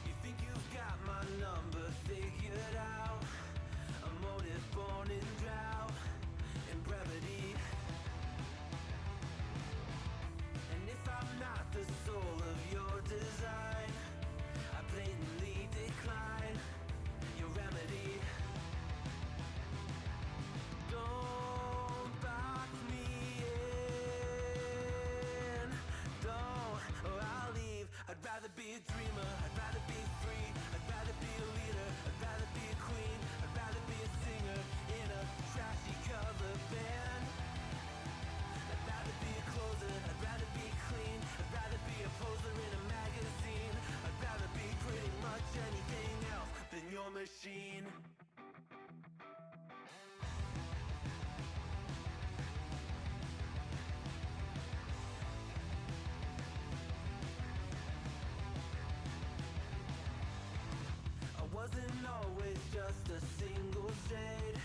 You think you've got my number figured out? A motive born in drought and brevity. And if I'm not the soul of your design, I blatantly decline your remedy. Don't box me in, don't, or I'll leave. I'd rather be a dreamer, I'd rather be free, I'd rather be a leader, I'd rather be a queen, I'd rather be a singer in a trashy cover band. I'd rather be a closer, I'd rather be clean, I'd rather be a poser in a magazine, I'd rather be pretty much anything else than your machine. Wasn't always just a single shade,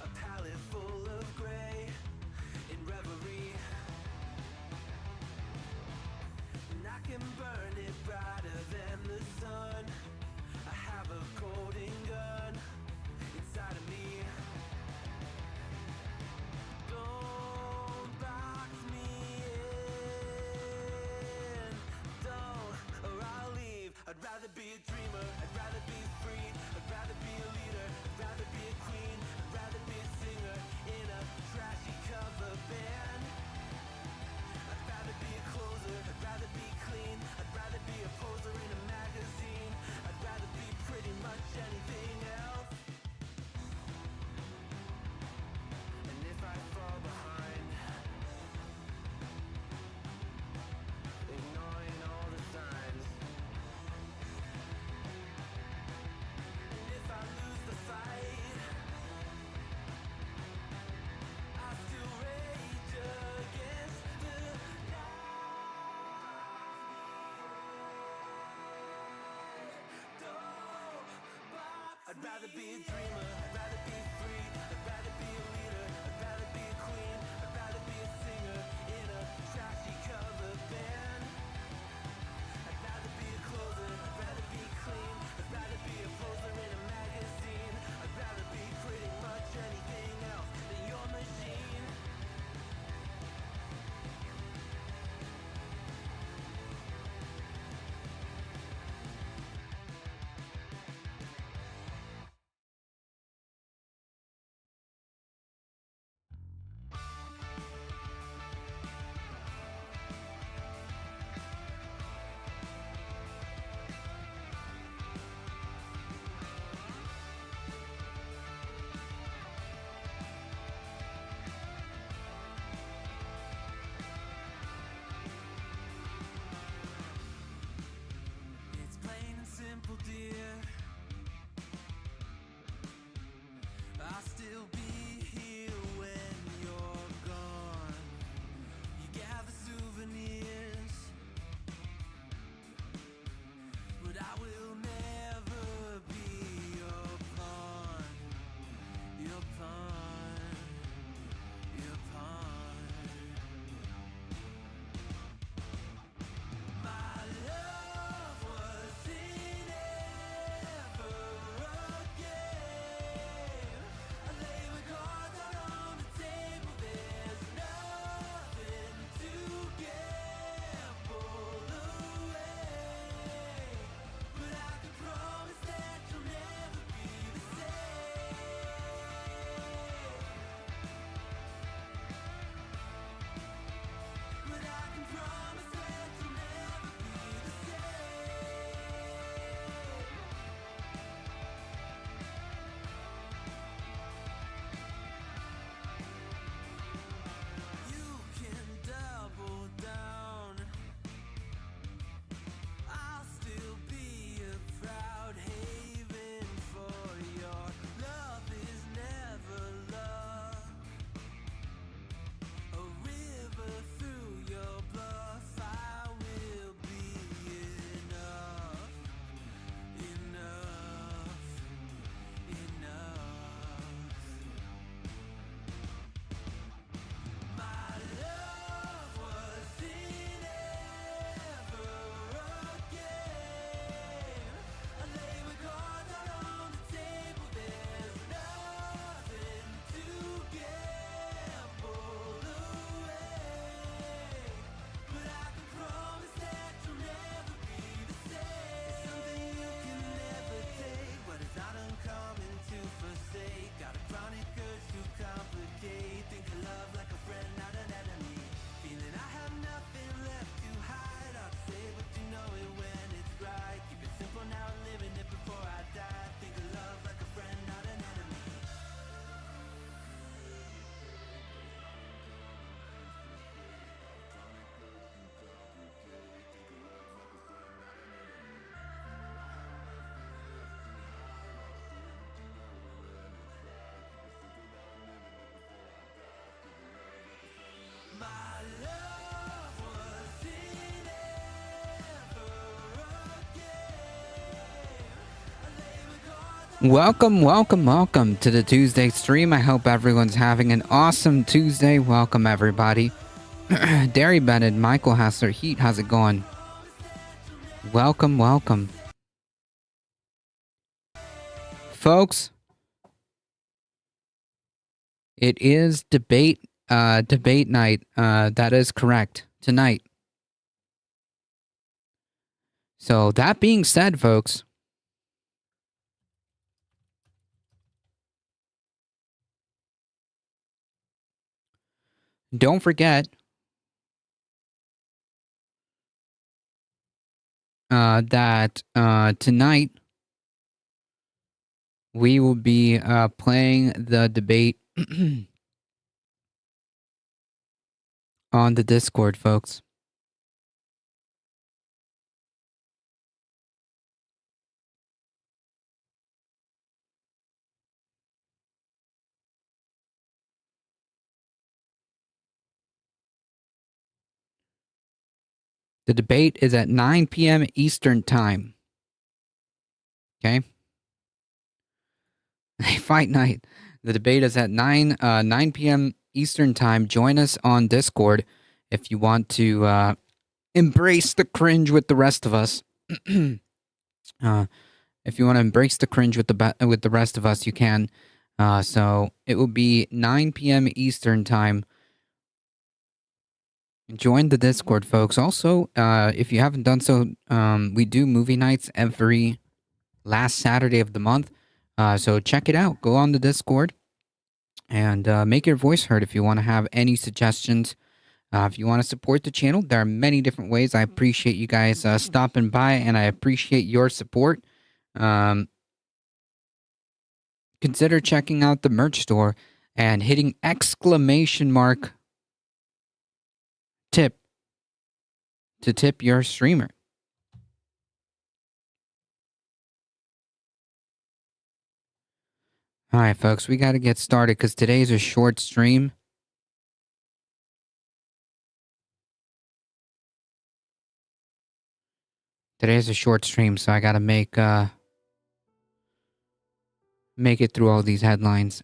a palette full of gray in reverie. And I can burn it brighter than the sun. I have a colding gun inside of me. Don't box me in, don't, or I'll leave. I'd rather be a dreamer, I'd rather be free, I'd rather be a leader, I'd rather be a queen, I'd rather be a singer in a trashy cover band. I'd rather be a closer, I'd rather be clean, I'd rather be a poser in a magazine, I'd rather be pretty much anything else. And if I fall behind, ignoring all the signs, if I lose the fight, I still rage against the night. Don't box I'd rather be a dreamer, I'd rather be free, I'd rather be a leader, I'd rather be a queen, I'd rather be a singer in a trashy cover band. I'd rather be a closer, I'd rather be clean, I'd rather be a poser in a magazine, I'd rather be pretty much anything else than your machine. Welcome to the Tuesday stream. I hope everyone's having an awesome Tuesday. Welcome, everybody. Derry Bennett, Michael Hassler, Heat, how's it going? Welcome. Folks, it is debate night. That is correct. Tonight. So, that being said, folks, don't forget that tonight we will be playing the debate on the Discord, folks. The debate is at 9 p.m. Eastern Time. Okay? Fight night. The debate is at 9 p.m. Eastern Time. Join us on Discord if you want to embrace the cringe with the rest of us. If you want to embrace the cringe with the rest of us, you can. So it will be 9 p.m. Eastern Time. Join the Discord, folks. Also, if you haven't done so, we do movie nights every last Saturday of the month. So check it out. Go on the Discord and make your voice heard if you want to have any suggestions. If you want to support the channel, there are many different ways. I appreciate you guys stopping by, and I appreciate your support. Consider checking out the merch store and hitting !tip to tip your streamer. All right, folks, we got to get started because today's a short stream. Today's a short stream, so I got to make it through all these headlines.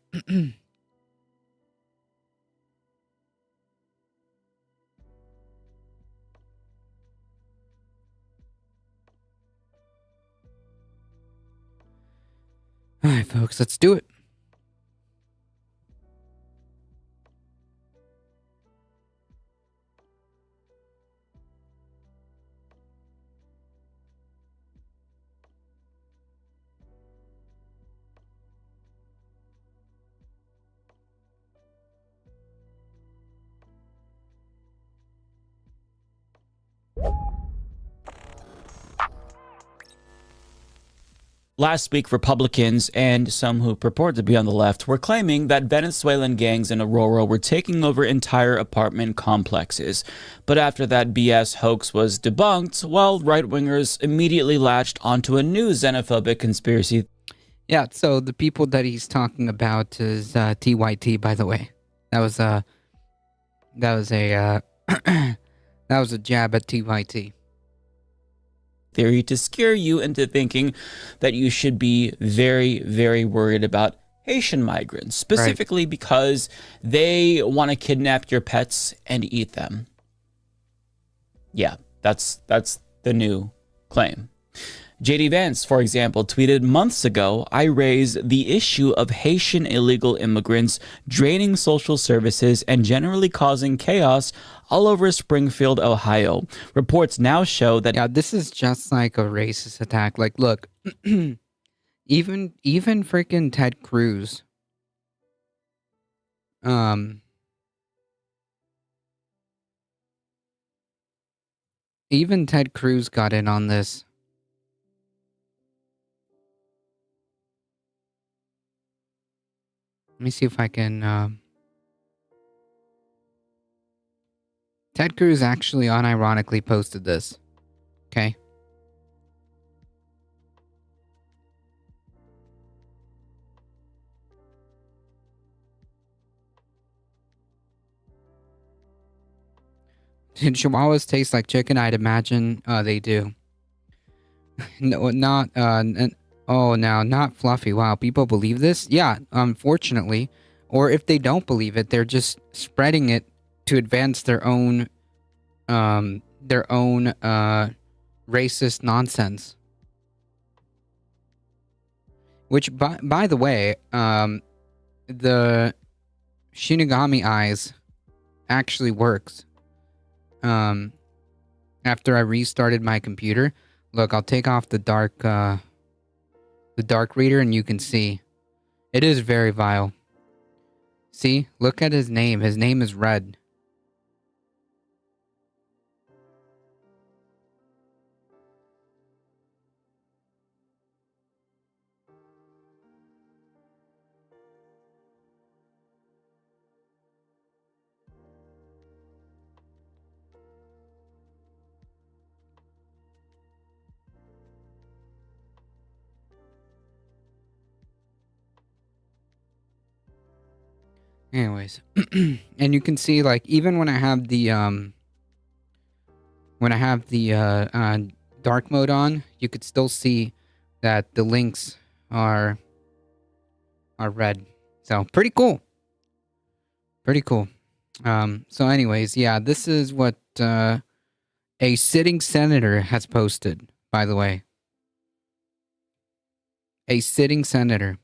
All right, folks, let's do it. Last week, Republicans and some who purport to be on the left were claiming that Venezuelan gangs in Aurora were taking over entire apartment complexes. But after that BS hoax was debunked, well, right-wingers immediately latched onto a new xenophobic conspiracy. Yeah, so the people that he's talking about is TYT, by the way. That was a jab at TYT. Theory to scare you into thinking that you should be very, very worried about Haitian migrants, specifically because they want to kidnap your pets and eat them. Yeah, that's the new claim. JD Vance, for example, tweeted months ago, "I raise the issue of Haitian illegal immigrants draining social services and generally causing chaos all over Springfield, Ohio. Reports now show that..." Yeah, this is just like a racist attack. Like, look, even freaking Ted Cruz, even Ted Cruz got in on this. Let me see if I can, Ted Cruz actually unironically posted this. Okay. Did Chihuahuas taste like chicken? I'd imagine they do. No, not Oh, now not Fluffy. Wow, people believe this? Yeah, unfortunately. Or if they don't believe it, they're just spreading it to advance their own racist nonsense. Which, by the way, the Shinigami eyes actually works. After I restarted my computer, look, I'll take off the dark reader, and you can see it is very vile. See, look at his name. His name is Red. Anyways, and you can see, like, even when I have the dark mode on, you could still see that the links are red. So pretty cool. Pretty cool. So anyways, yeah, this is what a sitting senator has posted, by the way. A sitting senator.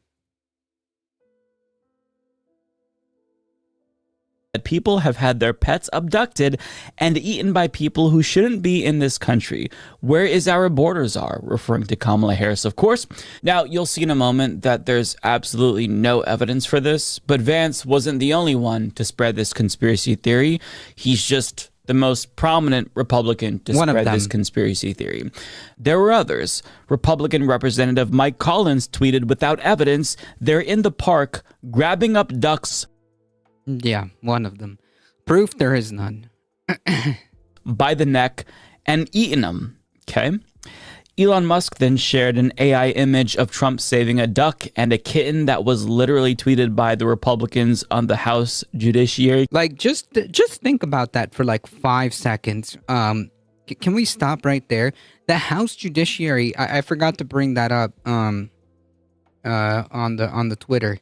That people have had their pets abducted and eaten by people who shouldn't be in this country. Where is our borders are? Referring to Kamala Harris, of course. Now, you'll see in a moment that there's absolutely no evidence for this, but Vance wasn't the only one to spread this conspiracy theory. He's just the most prominent Republican to spread this conspiracy theory. There were others. Republican Representative Mike Collins tweeted, "Without evidence, they're in the park grabbing up ducks." Yeah, one of them. Proof there is none. By the neck and eaten them. Okay. Elon Musk then shared an AI image of Trump saving a duck and a kitten that was literally tweeted by the Republicans on the House Judiciary. Like, just think about that for like 5 seconds. Can we stop right there? The House Judiciary. I forgot to bring that up. On the Twitter.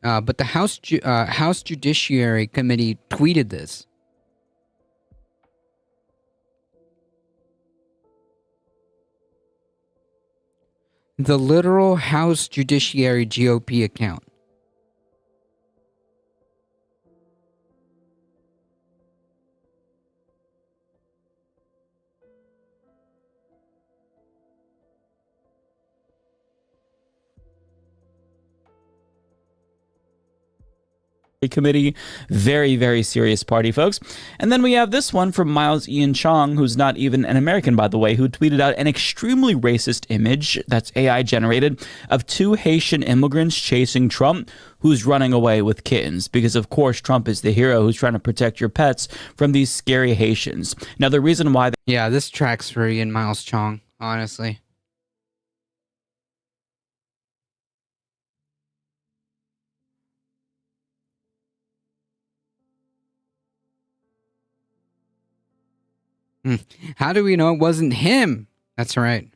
But the House Judiciary Committee tweeted this. The literal House Judiciary GOP account. Committee. Very, very serious party, folks. And then we have this one from Miles Ian Chong, who's not even an American, by the way, who tweeted out an extremely racist image that's AI generated of 2 Haitian immigrants chasing Trump, who's running away with kittens. Because, of course, Trump is the hero who's trying to protect your pets from these scary Haitians. Now, the reason why... Yeah, this tracks for Ian Miles Chong, honestly. How do we know it wasn't him? That's right.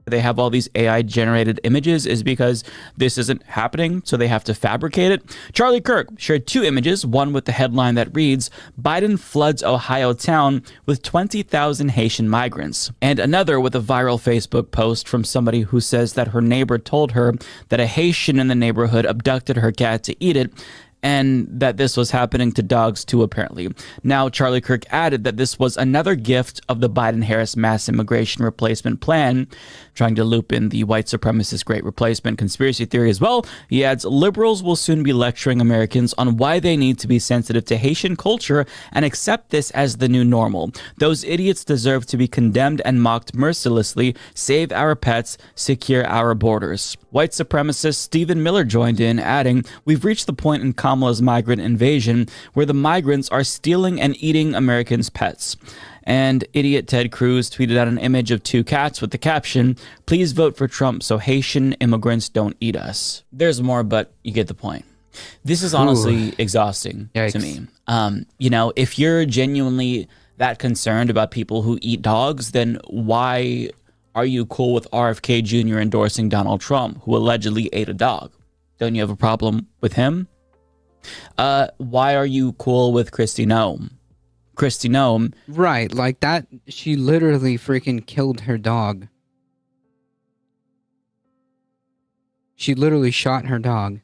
They have all these AI generated images is because this isn't happening, so they have to fabricate it. Charlie Kirk shared 2 images, one with the headline that reads, "Biden floods Ohio town with 20,000 Haitian migrants," and another with a viral Facebook post from somebody who says that her neighbor told her that a Haitian in the neighborhood abducted her cat to eat it, and that this was happening to dogs too, apparently. Now, Charlie Kirk added that this was another gift of the Biden-Harris mass immigration replacement plan, trying to loop in the white supremacist great replacement conspiracy theory as well. He adds, "Liberals will soon be lecturing Americans on why they need to be sensitive to Haitian culture and accept this as the new normal. Those idiots deserve to be condemned and mocked mercilessly. Save our pets, secure our borders." White supremacist Stephen Miller joined in, adding, "We've reached the point in Kamala's migrant invasion where the migrants are stealing and eating Americans' pets." And idiot Ted Cruz tweeted out an image of 2 cats with the caption, "Please vote for Trump so Haitian immigrants don't eat us." There's more, but you get the point. This is honestly exhausting to me. You know, if you're genuinely that concerned about people who eat dogs, then why are you cool with RFK Jr. endorsing Donald Trump, who allegedly ate a dog? Don't you have a problem with him? Why are you cool with Kristi Noem? Kristi Noem, Right, like that. She literally freaking killed her dog. She literally shot her dog.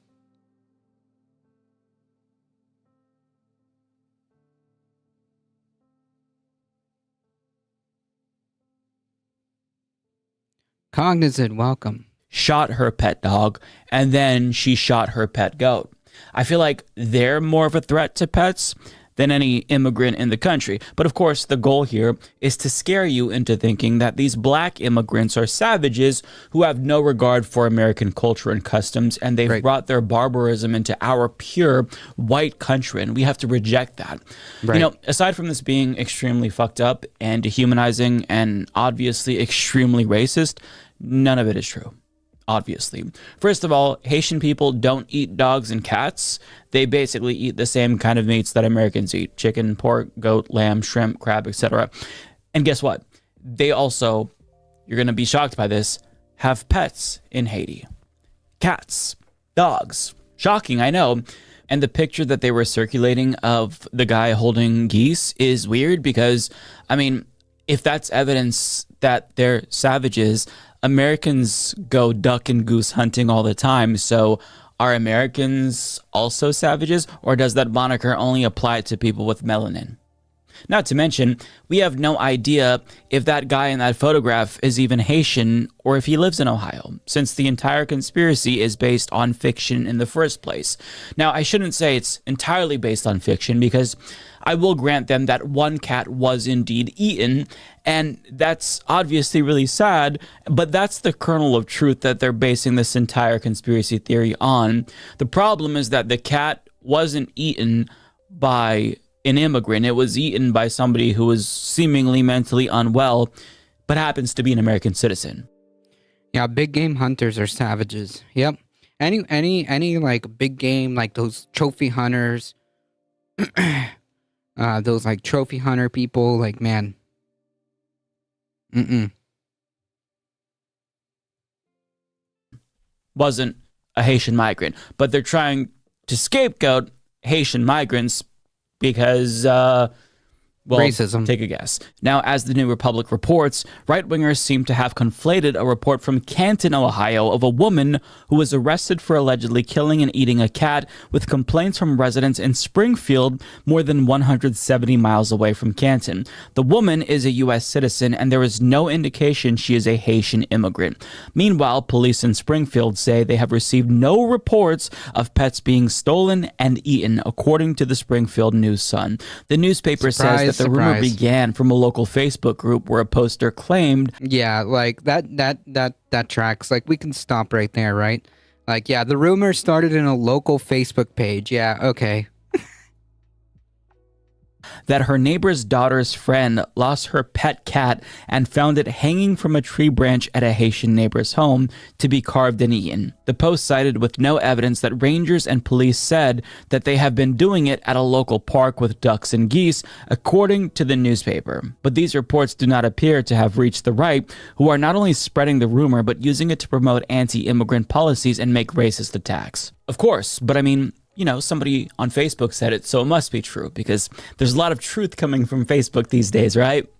Cognizant, welcome. shot her pet dog, and then she shot her pet goat. I feel like they're more of a threat to pets than any immigrant in the country. But of course, the goal here is to scare you into thinking that these black immigrants are savages who have no regard for American culture and customs, and they've Right. brought their barbarism into our pure white country, and we have to reject that. Right. You know, aside from this being extremely fucked up and dehumanizing and obviously extremely racist, none of it is true. Obviously. First of all, Haitian people don't eat dogs and cats. They basically eat the same kind of meats that Americans eat: chicken, pork, goat, lamb, shrimp, crab, etc. And guess what? They also, you're going to be shocked by this, have pets in Haiti. Cats, dogs. Shocking, I know. And the picture that they were circulating of the guy holding geese is weird because, I mean, if that's evidence that they're savages, Americans go duck and goose hunting all the time. So are Americans also savages, or does that moniker only apply to people with melanin? Not to mention, we have no idea if that guy in that photograph is even Haitian or if he lives in Ohio, since the entire conspiracy is based on fiction in the first place. Now, I shouldn't say it's entirely based on fiction, because I will grant them that one cat was indeed eaten, and that's obviously really sad, but that's the kernel of truth that they're basing this entire conspiracy theory on. The problem is that the cat wasn't eaten by an immigrant. It was eaten by somebody who was seemingly mentally unwell, but happens to be an American citizen. Yeah, big game hunters are savages. Yep. Any like big game, like those trophy hunters, those like trophy hunter people, like, man. Wasn't a Haitian migrant, but they're trying to scapegoat Haitian migrants because, well, Racism. take a guess. Now, as the New Republic reports, right-wingers seem to have conflated a report from Canton, Ohio, of a woman who was arrested for allegedly killing and eating a cat with complaints from residents in Springfield, more than 170 miles away from Canton. The woman is a U.S. citizen, and there is no indication she is a Haitian immigrant. Meanwhile, police in Springfield say they have received no reports of pets being stolen and eaten, according to the Springfield News-Sun. The newspaper says that the rumor Surprise. began from a local Facebook group where a poster claimed Yeah, like that tracks. Like, we can stop right there, right? Like, yeah, the rumor started in a local Facebook page. Yeah, okay. that her neighbor's daughter's friend lost her pet cat and found it hanging from a tree branch at a Haitian neighbor's home to be carved and eaten. The post cited with no evidence that rangers and police said that they have been doing it at a local park with ducks and geese, according to the newspaper. But these reports do not appear to have reached the right, who are not only spreading the rumor, but using it to promote anti-immigrant policies and make racist attacks. Of course, but I mean, you know, somebody on Facebook said it, so it must be true, because there's a lot of truth coming from Facebook these days, right?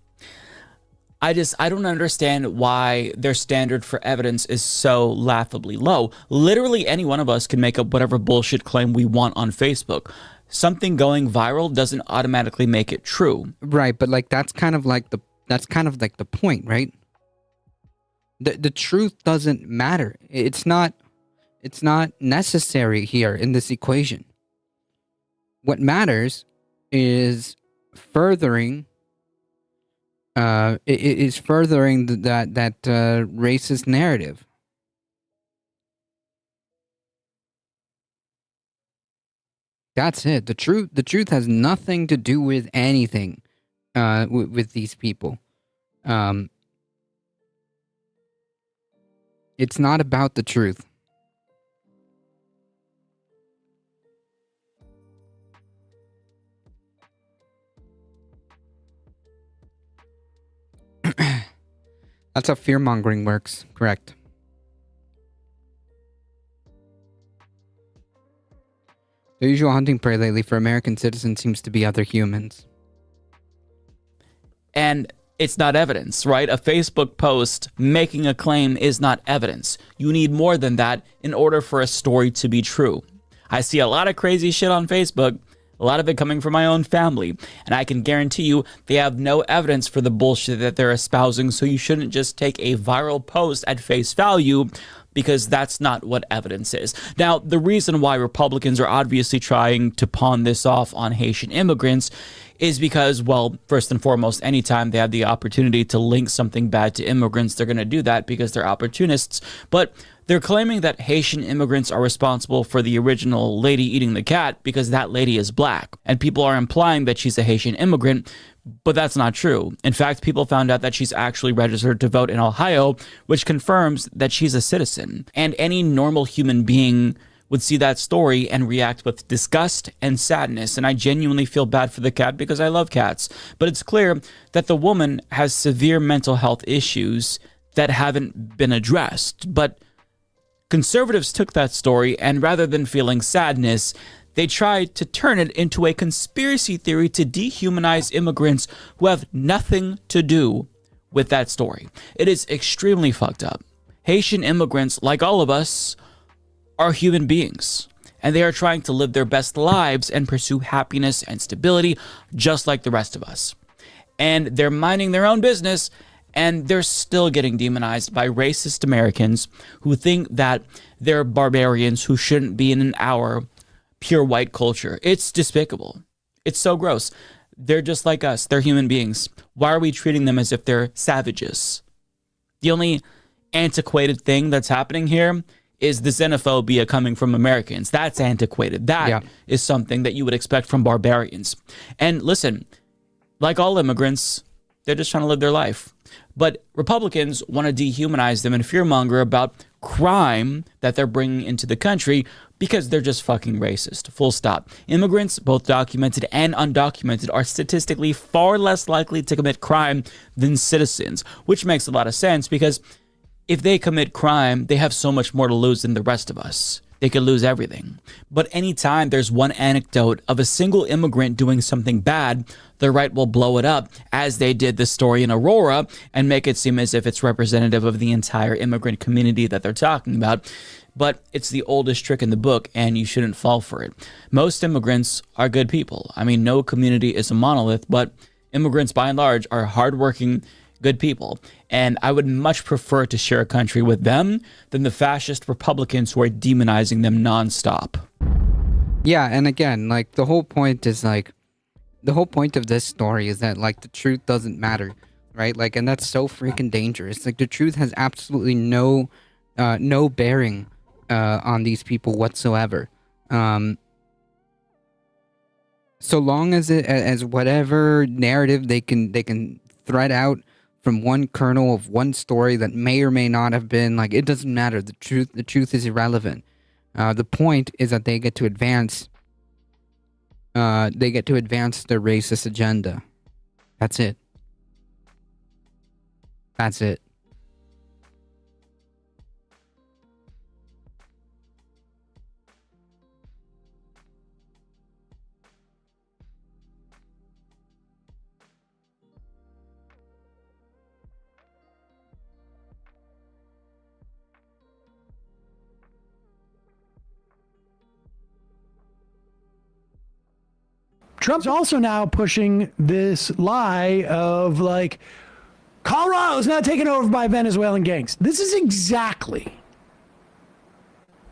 I don't understand why their standard for evidence is so laughably low. Literally any one of us can make up whatever bullshit claim we want on Facebook. Something going viral doesn't automatically make it true. Right, but like that's kind of like the point, right? The truth doesn't matter. It's not necessary here in this equation. What matters is furthering that racist narrative. That's it. The truth has nothing to do with anything with these people. It's not about the truth. That's how fear mongering works. Correct. The usual hunting prey lately for American citizens seems to be other humans. And it's not evidence, right? A Facebook post making a claim is not evidence. You need more than that in order for a story to be true. I see a lot of crazy shit on Facebook, a lot of it coming from my own family, and I can guarantee you they have no evidence for the bullshit that they're espousing, so you shouldn't just take a viral post at face value, because that's not what evidence is. Now, the reason why Republicans are obviously trying to pawn this off on Haitian immigrants is because, well, first and foremost, anytime they have the opportunity to link something bad to immigrants, they're going to do that because they're opportunists. But they're claiming that Haitian immigrants are responsible for the original lady eating the cat because that lady is black. And people are implying that she's a Haitian immigrant, but that's not true. In fact, people found out that she's actually registered to vote in Ohio, which confirms that she's a citizen. And any normal human being would see that story and react with disgust and sadness. And I genuinely feel bad for the cat because I love cats. But it's clear that the woman has severe mental health issues that haven't been addressed. But conservatives took that story, and rather than feeling sadness, they tried to turn it into a conspiracy theory to dehumanize immigrants who have nothing to do with that story. It is extremely fucked up. Haitian immigrants, like all of us, are human beings, and they are trying to live their best lives and pursue happiness and stability just like the rest of us. And they're minding their own business, and they're still getting demonized by racist Americans who think that they're barbarians who shouldn't be in our pure white culture. It's despicable. It's so gross. They're just like us. They're human beings. Why are we treating them as if they're savages? The only antiquated thing that's happening here is the xenophobia coming from Americans. That's antiquated. That is something that you would expect from barbarians. And listen, like all immigrants, they're just trying to live their life. But Republicans want to dehumanize them and fearmonger about crime that they're bringing into the country because they're just fucking racist. Full stop. Immigrants, both documented and undocumented, are statistically far less likely to commit crime than citizens, which makes a lot of sense because if they commit crime, they have so much more to lose than the rest of us. They could lose everything. But anytime there's one anecdote of a single immigrant doing something bad, the right will blow it up, as they did the story in Aurora, and make it seem as if it's representative of the entire immigrant community that they're talking about. But it's the oldest trick in the book, and you shouldn't fall for it. Most immigrants are good people. I mean, no community is a monolith, but immigrants, by and large, are hardworking, good people. And I would much prefer to share a country with them than the fascist Republicans who are demonizing them nonstop. Yeah, and again, like, the whole point is, like, the whole point of this story is that, like, the truth doesn't matter, right? Like, and that's so freaking dangerous. Like, the truth has absolutely no bearing on these people whatsoever. So long as whatever narrative they can thread out from one kernel of one story that may or may not have been, like, it doesn't matter. The truth is irrelevant. The point is that they get to advance their racist agenda. That's it. That's it. Trump's also now pushing this lie of, like, Colorado's not taken over by Venezuelan gangs. This is exactly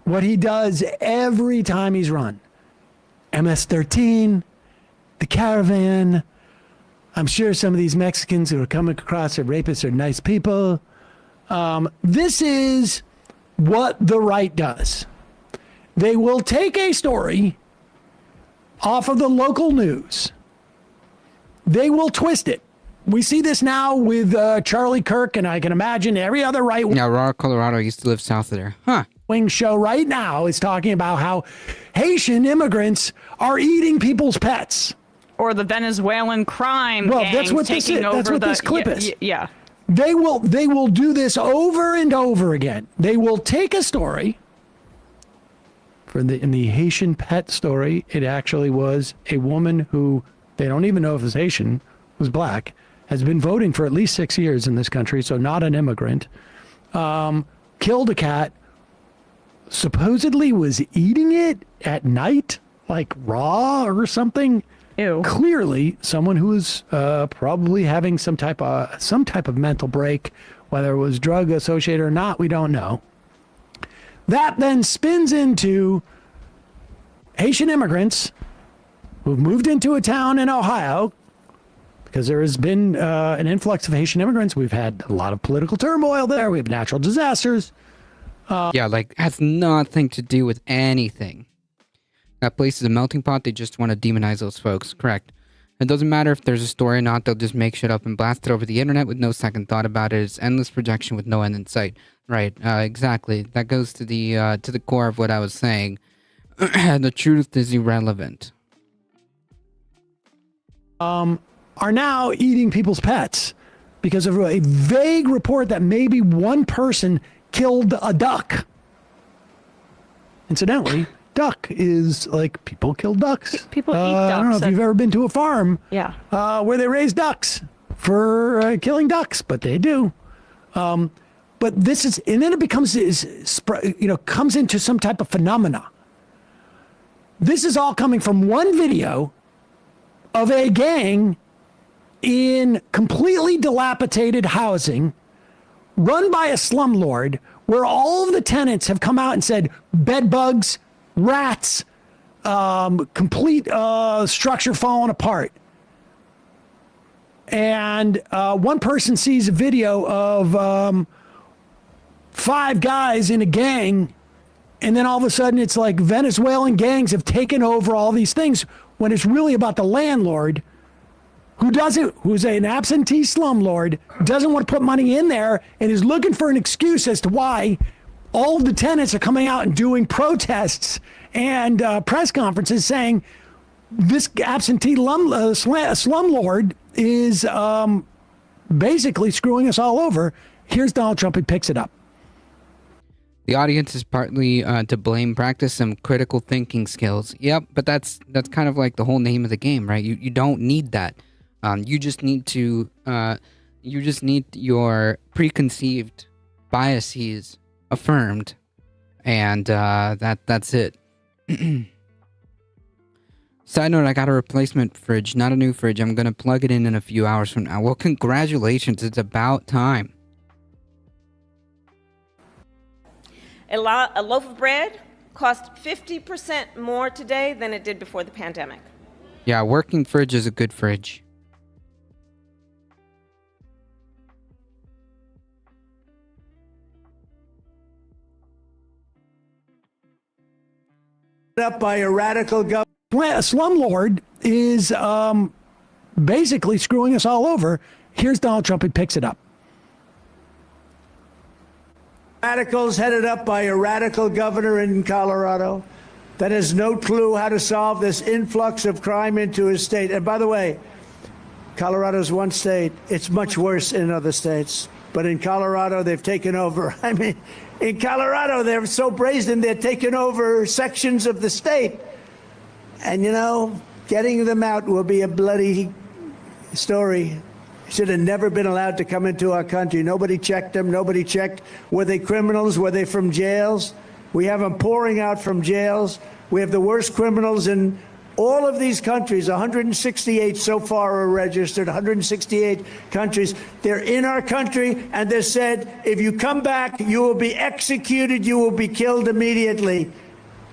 what he does every time he's run. MS-13, the caravan. I'm sure some of these Mexicans who are coming across as rapists are nice people. This is what the right does. They will take a story off of the local news. They will twist it. We see this now with Charlie Kirk, and I can imagine every other right-wing Yeah, Aurora, Colorado. I used to live south of there. Huh. show right now is talking about how Haitian immigrants are eating people's pets. Or the Venezuelan crime Well, gangs that's what this taking is. over That's what the, this clip is. Yeah. They will do this over and over again. They will take a story. In the Haitian pet story, it actually was a woman who, they don't even know if it's Haitian, was black, has been voting for at least 6 years in this country, so not an immigrant, killed a cat, supposedly was eating it at night, like raw or something. Ew. Clearly, someone who was probably having some type of mental break, whether it was drug associated or not, we don't know. That then spins into Haitian immigrants who've moved into a town in Ohio because there has been an influx of Haitian immigrants. We've had a lot of political turmoil there. We have natural disasters. Yeah, like has nothing to do with anything. That place is a melting pot. They just want to demonize those folks. Correct. It doesn't matter if there's a story or not. They'll just make shit up and blast it over the internet with no second thought about it. It's endless projection with no end in sight. Right. Exactly. That goes to the core of what I was saying. The truth is irrelevant. Are now eating people's pets because of a vague report that maybe one person killed a duck. Incidentally, duck is like people kill ducks. People eat ducks. I don't know if you've ever been to a farm Yeah. where they raise ducks for killing ducks, but they do. But this is, and then it becomes, comes into some type of phenomena. This is all coming from one video of a gang in completely dilapidated housing run by a slumlord where all of the tenants have come out and said bed bugs, rats, complete structure falling apart. And one person sees a video of 5 guys in a gang, and then all of a sudden it's like Venezuelan gangs have taken over all these things when it's really about the landlord who's an absentee slumlord, doesn't want to put money in there and is looking for an excuse as to why all of the tenants are coming out and doing protests and press conferences saying this absentee slumlord is basically screwing us all over. Here's Donald Trump. He picks it up. The audience is partly to blame. Practice some critical thinking skills. Yep, but that's kind of like the whole name of the game, right? You don't need that. You just need to. You just need your preconceived biases affirmed, and that's it. Side note: I got a replacement fridge, not a new fridge. I'm gonna plug it in a few hours from now. Well, congratulations! It's about time. A loaf of bread costs 50% more today than it did before the pandemic. Yeah, a working fridge is a good fridge. Up by a radical government. A slumlord is basically screwing us all over. Here's Donald Trump. He picks it up. Radicals headed up by a radical governor in Colorado that has no clue how to solve this influx of crime into his state. And by the way, Colorado's one state. It's much worse in other states. But in Colorado, they've taken over. I mean, in Colorado, they're so brazen, they're taking over sections of the state. And, getting them out will be a bloody story. Should have never been allowed to come into our country. Nobody checked them. Nobody checked. Were they criminals? Were they from jails? We have them pouring out from jails. We have the worst criminals in all of these countries. 168 so far are registered, 168 countries. They're in our country, and they said, if you come back, you will be executed. You will be killed immediately.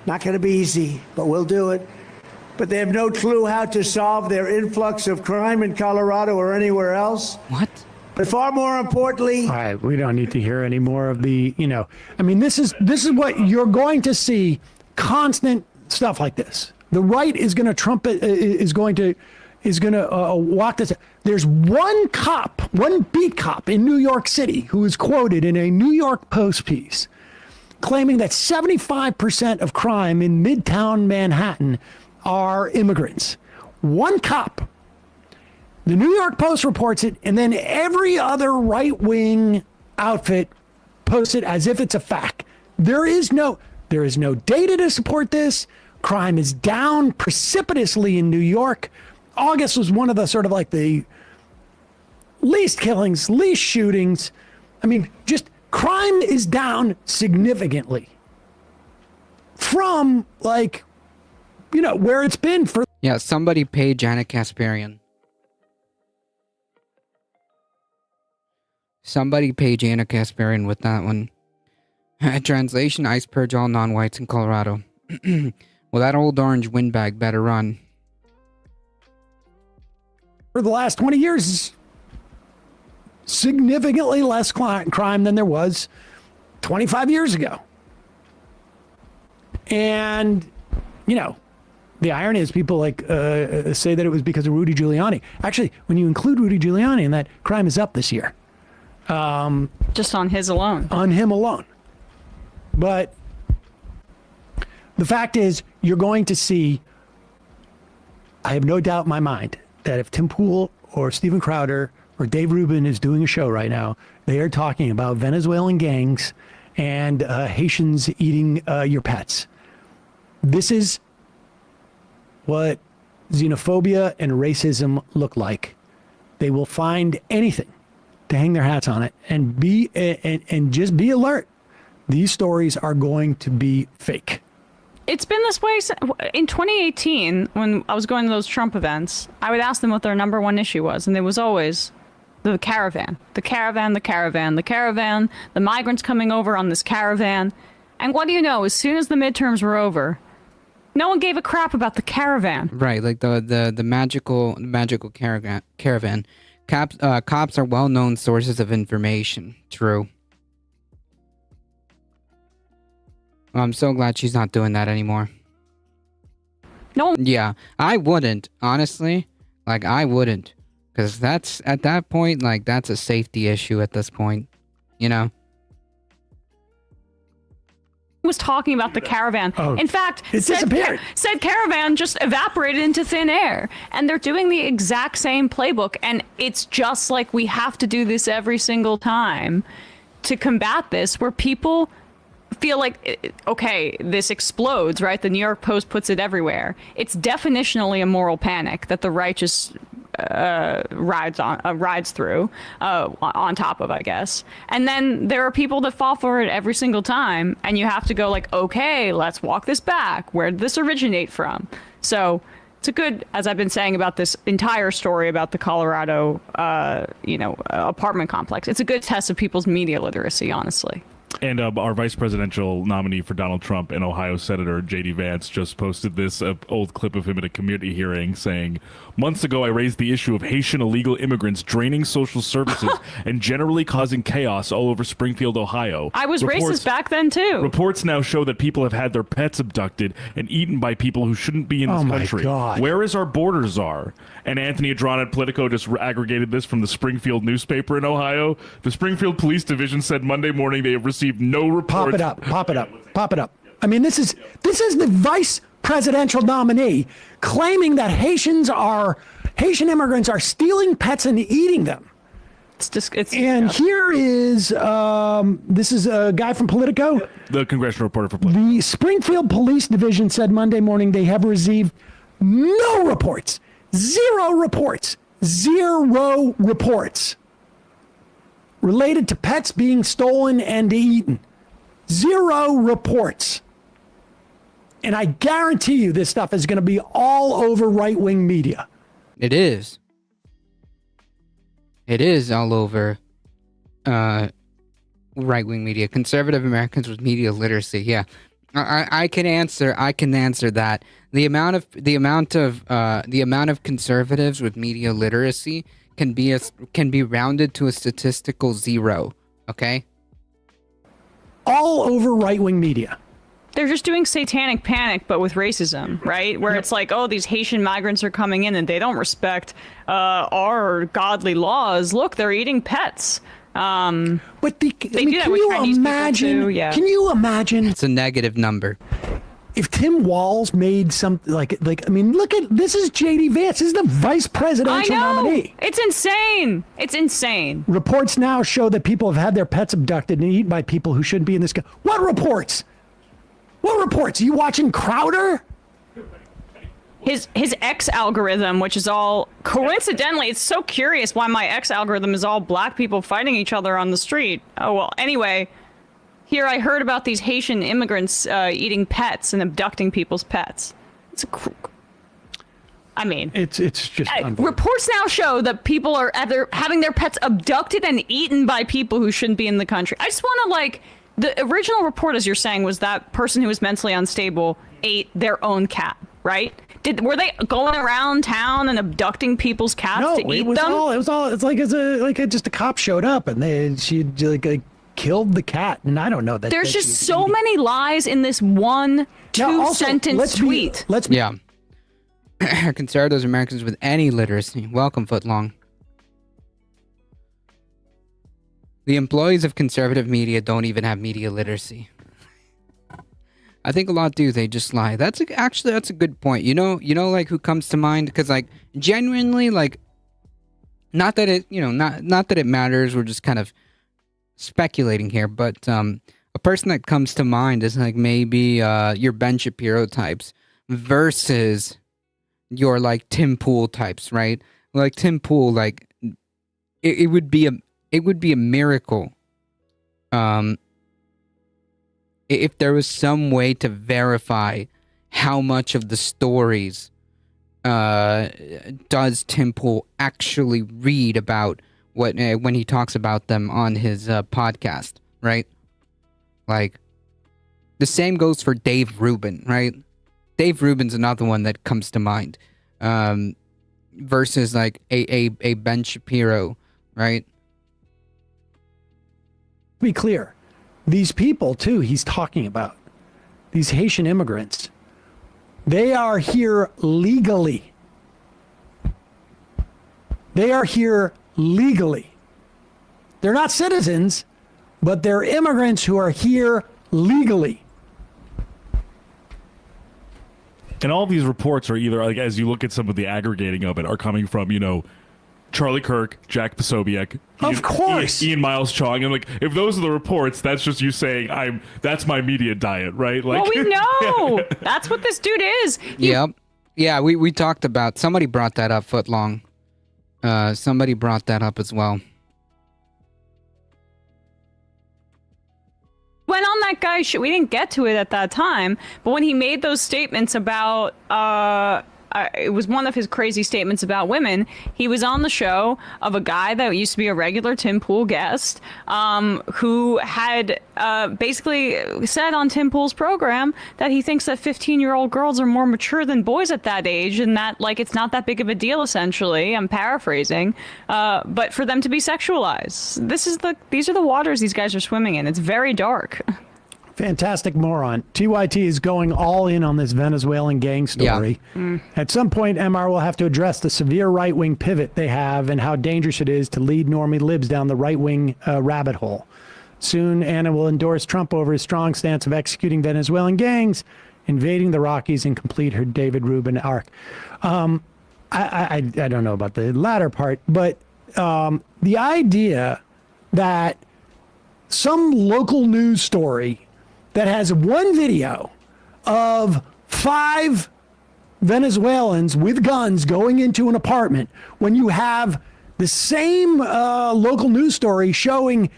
Not going to be easy, but we'll do it. But they have no clue how to solve their influx of crime in Colorado or anywhere else. What? But far more importantly, All right, we don't need to hear any more of the, I mean, this is what you're going to see, constant stuff like this. The right is going to trumpet, is going to walk this. There's one beat cop in New York City who is quoted in a New York Post piece claiming that 75% of crime in Midtown Manhattan are immigrants. One cop. The New York Post reports it, and then every other right-wing outfit posts it as if it's a fact. There is no data to support this. Crime is down precipitously in New York. August was one of the sort of like the least killings, least shootings. I mean, just crime is down significantly from like, where it's been for. Yeah, somebody pay Janet Kasparian. Somebody pay Janet Kasparian with that one. Translation, ICE purge all non-whites in Colorado. Well, that old orange windbag better run. For the last 20 years, significantly less crime than there was 25 years ago. And, the irony is people say that it was because of Rudy Giuliani. Actually, when you include Rudy Giuliani in that, crime is up this year. Just on his alone. On him alone. But the fact is, you're going to see, I have no doubt in my mind, that if Tim Pool or Steven Crowder or Dave Rubin is doing a show right now, they are talking about Venezuelan gangs and Haitians eating your pets. This is what xenophobia and racism look like. They will find anything to hang their hats on it and just be alert. These stories are going to be fake. It's been this way in 2018 when I was going to those Trump events. I would ask them what their number one issue was, and it was always the caravan, the caravan, the caravan, the caravan, the migrants coming over on this caravan. And what do you know? As soon as the midterms were over, no one gave a crap about the caravan. Right, like the magical caravan. Cops are well-known sources of information. True. Well, I'm so glad she's not doing that anymore. No. Yeah, I wouldn't, honestly. Like, I wouldn't. Because that's, at that point, like, that's a safety issue at this point. Was talking about the caravan. Oh, in fact, it disappeared. Said caravan just evaporated into thin air. And they're doing the exact same playbook. And it's just like we have to do this every single time to combat this, where people feel like, okay, this explodes, right? The New York Post puts it everywhere. It's definitionally a moral panic that the right just rides through on top of, I guess. And then there are people that fall for it every single time, and you have to go like, okay, let's walk this back. Where did this originate from? So it's a good, as I've been saying about this entire story about the Colorado, apartment complex, it's a good test of people's media literacy, honestly. And our vice presidential nominee for Donald Trump and Ohio Senator J.D. Vance just posted this old clip of him at a community hearing saying, "Months ago, I raised the issue of Haitian illegal immigrants draining social services and generally causing chaos all over Springfield, Ohio. I was racist back then, too. Reports now show that people have had their pets abducted and eaten by people who shouldn't be in this country. God. Where is our border czar?" And Anthony Adron at Politico just aggregated this from the Springfield newspaper in Ohio. The Springfield Police Division said Monday morning they have received no reports. Pop it up. I mean, this is the vice presidential nominee claiming that Haitian immigrants are stealing pets and eating them. Here is this is a guy from Politico, the congressional reporter for Politico. The Springfield Police Division said Monday morning they have received no reports, zero reports related to pets being stolen and eaten. Zero reports. And I guarantee you this stuff is going to be all over right-wing media. It is. It is all over right-wing media. Conservative Americans with media literacy. Yeah. I can answer that. The amount of conservatives with media literacy can be rounded to a statistical 0. Okay? All over right-wing media. They're just doing satanic panic, but with racism, right? Where it's like, oh, these Haitian migrants are coming in and they don't respect our godly laws. Look, they're eating pets. But can you imagine? Yeah. Can you imagine? It's a negative number. if Tim Walz made something like I mean, look at this is JD Vance. This is the vice I presidential know. nominee. It's insane. It's insane. Reports now show that people have had their pets abducted and eaten by people who shouldn't be in this. What reports? What reports? Are you watching Crowder? His X algorithm, which is all coincidentally, it's so curious why my X algorithm is all black people fighting each other on the street. Oh well. Anyway, here I heard about these Haitian immigrants eating pets and abducting people's pets. It's I mean, it's just unbelievable. reports now show that people are either having their pets abducted and eaten by people who shouldn't be in the country. I just want to the original report, as you're saying, was that person who was mentally unstable ate their own cat, right? Were they going around town and abducting people's cats No, to eat it was them? all. It was all. It's like just a cop showed up and she killed the cat, and I don't know that. There's that just she was so eating. many lies in this one Now, also, two-sentence tweet. Let's be Yeah. Conservatives, Americans with any literacy. Welcome, Footlong. The employees of conservative media don't even have media literacy. I think a lot do. They just lie. That's a good point. You know, like who comes to mind? Because like genuinely, like, not that it, not that it matters. We're just kind of speculating here. But a person that comes to mind is like maybe your Ben Shapiro types versus your like Tim Pool types, right? Like Tim Pool, like it would be a miracle. If there was some way to verify how much of the stories does Tim Pool actually read about when he talks about them on his podcast, right? Like, the same goes for Dave Rubin, right? Dave Rubin's another one that comes to mind, versus like a Ben Shapiro, right? be clear. These people, too, he's talking about, these Haitian immigrants, they are here legally. They are here legally. They're not citizens, but they're immigrants who are here legally. And all these reports are either, like, as you look at some of the aggregating of it, are coming from, Charlie Kirk, Jack Posobiec, Of course. Ian Miles Chong. And like, if those are the reports, that's just you saying that's my media diet, right? Like, Well, we know. That's what this dude is. Yep. Yeah, we talked about, somebody brought that up, Footlong. Somebody brought that up as well. Went on that guy's show. We didn't get to it at that time, but when he made those statements about, it was one of his crazy statements about women. He was on the show of a guy that used to be a regular Tim Pool guest, who had basically said on Tim Pool's program that he thinks that 15-year-old girls are more mature than boys at that age, and that like it's not that big of a deal. Essentially, I'm paraphrasing, but for them to be sexualized, these are the waters these guys are swimming in. It's very dark. Fantastic moron. TYT is going all in on this Venezuelan gang story. Yeah. At some point, MR will have to address the severe right-wing pivot they have and how dangerous it is to lead normie libs down the right-wing rabbit hole. Soon, Anna will endorse Trump over his strong stance of executing Venezuelan gangs, invading the Rockies, and complete her David Rubin arc. I don't know about the latter part, but the idea that some local news story that has one video of 5 Venezuelans with guns going into an apartment, when you have the same local news story showing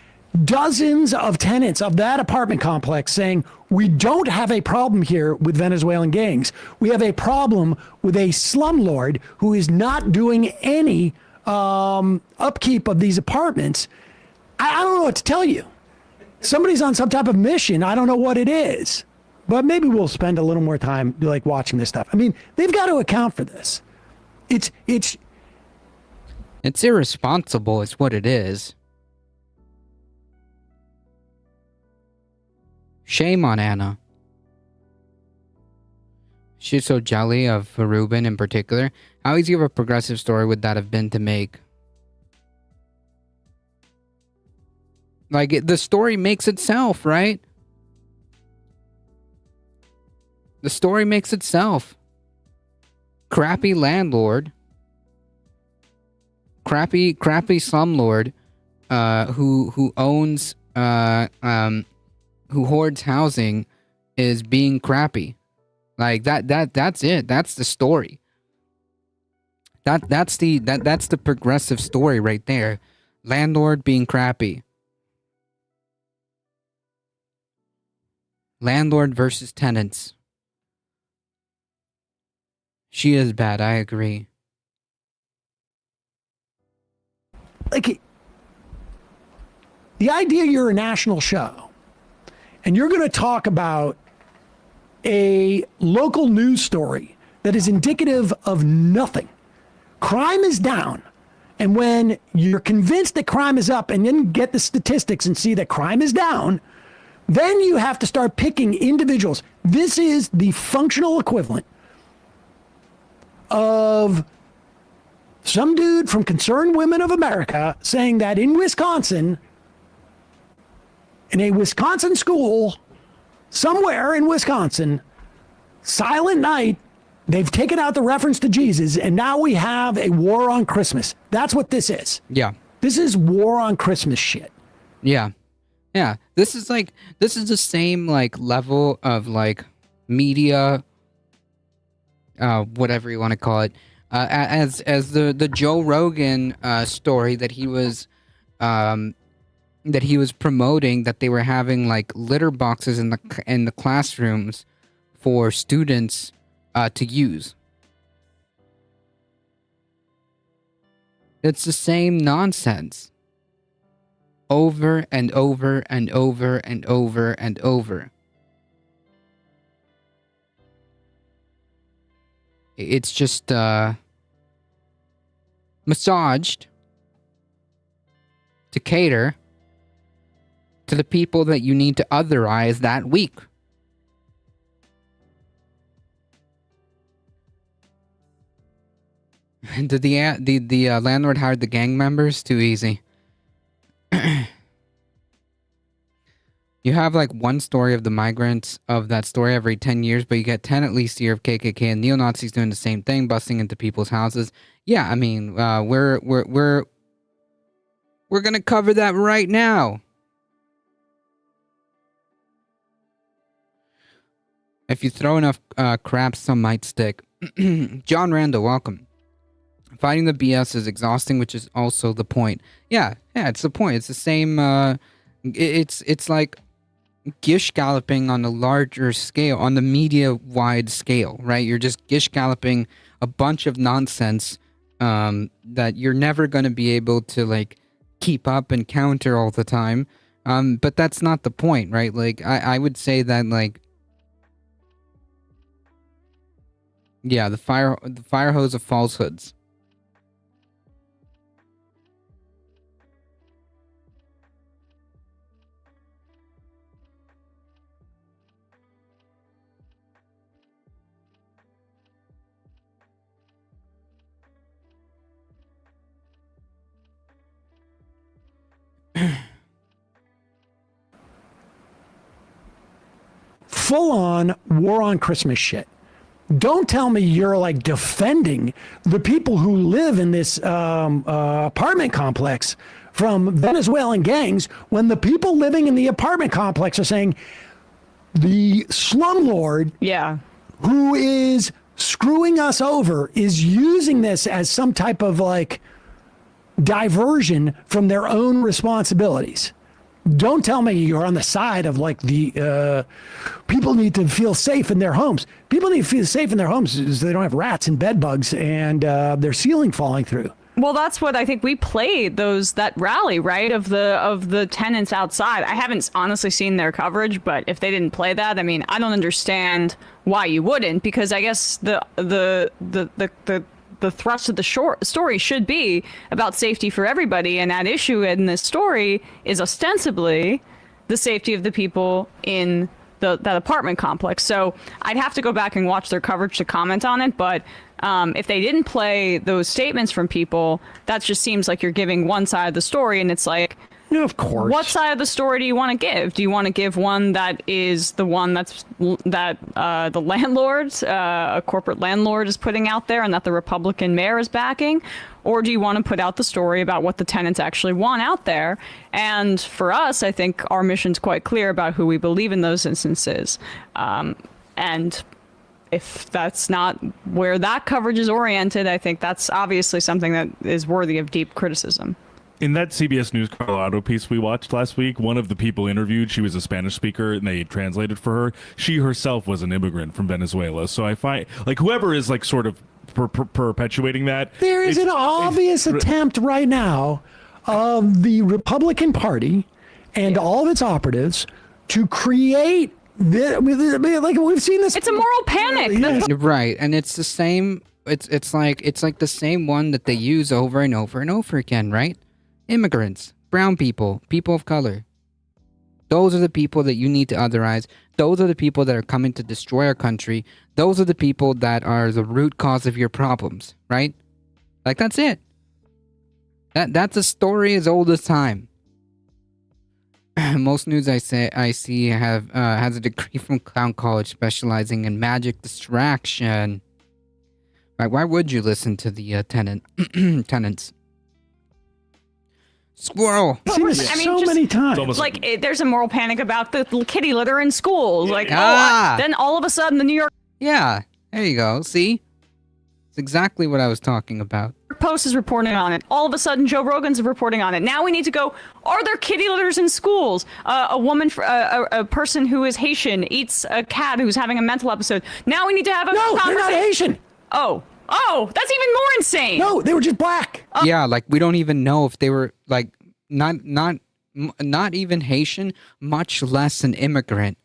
dozens of tenants of that apartment complex saying, we don't have a problem here with Venezuelan gangs. We have a problem with a slumlord who is not doing any upkeep of these apartments. I don't know what to tell you. Somebody's on some type of mission. I don't know what it is, but maybe we'll spend a little more time like watching this stuff. I mean, they've got to account for this. It's irresponsible. It's what it is. Shame on Anna. She's so jelly of Rubin in particular. How easy of a progressive story would that have been to make? Like, the story makes itself, right? The story makes itself. Crappy landlord, crappy slumlord, who owns who hoards housing, is being crappy. Like that's it. That's the story. That's the progressive story right there. Landlord being crappy. Landlord versus tenants. She is bad, I agree. Like, the idea you're a national show and you're going to talk about a local news story that is indicative of nothing. Crime is down. And when you're convinced that crime is up and then get the statistics and see that crime is down, then you have to start picking individuals. This is the functional equivalent of some dude from Concerned Women of America saying that in Wisconsin, in a Wisconsin school, somewhere in Wisconsin, Silent Night, they've taken out the reference to Jesus, and now we have a war on Christmas. That's what this is. Yeah. This is war on Christmas shit. Yeah. Yeah. This is the same like level of like media, whatever you want to call it, as the Joe Rogan story that he was promoting, that they were having like litter boxes in the classrooms for students to use. It's the same nonsense. Over and over and over and over and over. It's just massaged to cater to the people that you need to otherize that week. Did the landlord hire the gang members? Too easy. You have like one story of the migrants of that story every 10 years, but you get 10 at least a year of KKK and neo-Nazis doing the same thing, busting into people's houses. Yeah, I mean, we're gonna cover that right now. If you throw enough crap, some might stick. John Randall, welcome. Fighting the BS is exhausting, which is also the point. Yeah, it's the point. It's the same. It's like gish galloping on a larger scale, on the media-wide scale, right? You're just gish galloping a bunch of nonsense that you're never going to be able to like keep up and counter all the time. But that's not the point, right? Like I would say that like, yeah, the fire hose of falsehoods. Full-on war on Christmas shit. Don't tell me you're like defending the people who live in this apartment complex from Venezuelan gangs when the people living in the apartment complex are saying the slumlord who is screwing us over is using this as some type of like diversion from their own responsibilities. Don't tell me you're on the side of like the people need to feel safe in their homes. People need to feel safe in their homes so they don't have rats and bed bugs and their ceiling falling through. Well, that's what I think we played that rally, right, of the tenants outside. I haven't honestly seen their coverage, but if they didn't play that, I mean, I don't understand why you wouldn't, because I guess the thrust of the story should be about safety for everybody, and that issue in this story is ostensibly the safety of the people in that apartment complex. So I'd have to go back and watch their coverage to comment on it, but if they didn't play those statements from people, that just seems like you're giving one side of the story, and it's like, Yeah, of course. What side of the story do you want to give? Do you want to give one that is the one that the landlord, a corporate landlord, is putting out there, and that the Republican mayor is backing, or do you want to put out the story about what the tenants actually want out there? And for us, I think our mission's quite clear about who we believe in those instances, and if that's not where that coverage is oriented, I think that's obviously something that is worthy of deep criticism. In that CBS News Colorado piece we watched last week, one of the people interviewed, she was a Spanish speaker, and they translated for her. She herself was an immigrant from Venezuela. So I find, like, whoever is, like, sort of perpetuating that. There is an obvious attempt right now of the Republican Party and all of its operatives to create like we've seen this. It's a moral panic. Yes. Right, and it's the same. It's like the same one that they use over and over and over again, right? Immigrants, brown people, people of color. Those are the people that you need to otherize. Those are the people that are coming to destroy our country. Those are the people that are the root cause of your problems, right? Like, that's it. That's a story as old as time. Most news I see has a degree from Clown College specializing in magic distraction. Right, why would you listen to the tenants? Squirrel. I've seen this I mean, so just- many times. almost Like, there's a moral panic about the kitty litter in schools. Like, Ah. then all of a sudden the New York Yeah, there you go. See? It's exactly what I was talking about. Post is reporting on it. All of a sudden, Joe Rogan's reporting on it. Now we need to go, are there kitty litters in schools? A person who is Haitian eats a cat who's having a mental episode. Now we need to have a No, they're not conversation. Asian. Oh, that's even more insane. No, they were just black. Yeah, like, we don't even know if they were, like, not even Haitian, much less an immigrant.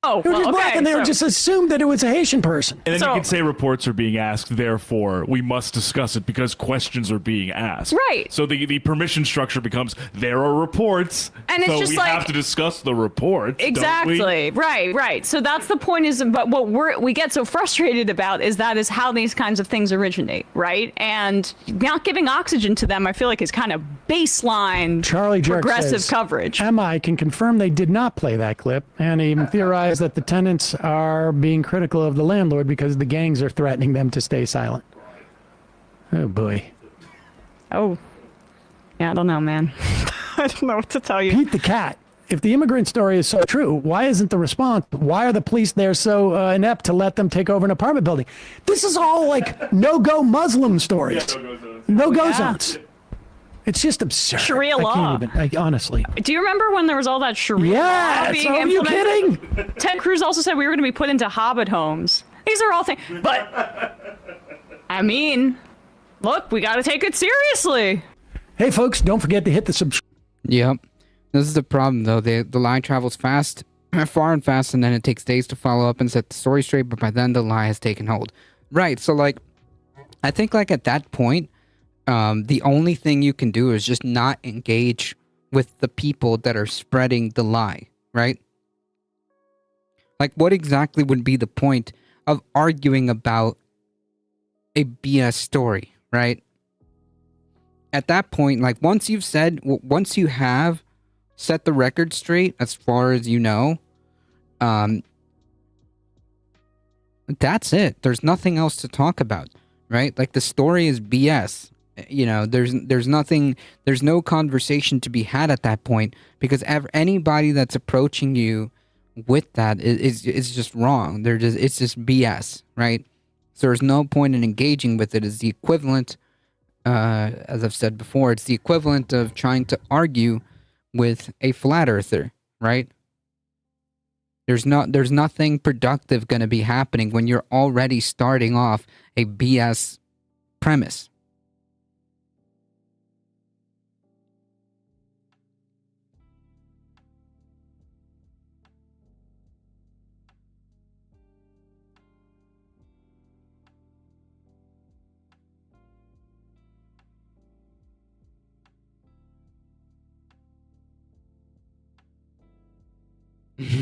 Oh, They were well, just black, okay, and they were so- just assumed that it was a Haitian person. And then So- you can say reports are being asked, therefore we must discuss it because questions are being asked. Right. So the permission structure becomes, there are reports, And it's so just we like- have to discuss the reports. don't we? Exactly. Right. So that's the point but what we get so frustrated about is how these kinds of things originate, right? And not giving oxygen to them, I feel like, is kind of baseline Charlie Jerk progressive says, coverage. MI can confirm they did not play that clip, and even theorized that the tenants are being critical of the landlord because the gangs are threatening them to stay silent. Oh boy. Oh, yeah, I don't know, man. I don't know what to tell you. Pete the cat. If the immigrant story is so true, why isn't the response? Why are the police there so inept to let them take over an apartment building? This is all like no-go Muslim stories. No-go Yeah. zones. It's just absurd. Sharia I law. can't even, honestly. Do you remember when there was all that Sharia law Yeah, being so are you implemented? kidding? Ted Cruz also said we were going to be put into Hobbit homes. These are all things, but I mean, look, we got to take it seriously. Hey, folks, don't forget to hit the subscribe. Yep. This is the problem, though. The lie travels fast, far and fast, and then it takes days to follow up and set the story straight, but by then the lie has taken hold. Right, so, like, I think, like, at that point, the only thing you can do is just not engage with the people that are spreading the lie, right? Like, what exactly would be the point of arguing about a BS story, right? At that point, like, once you have set the record straight as far as you know, that's it. There's nothing else to talk about, right? Like, the story is BS. You know, there's no conversation to be had at that point, because anybody that's approaching you with that is just wrong. It's just BS, right? So there's no point in engaging with it. It's the equivalent, as I've said before, it's the equivalent of trying to argue with a flat earther, right? There's nothing productive going to be happening when you're already starting off a BS premise.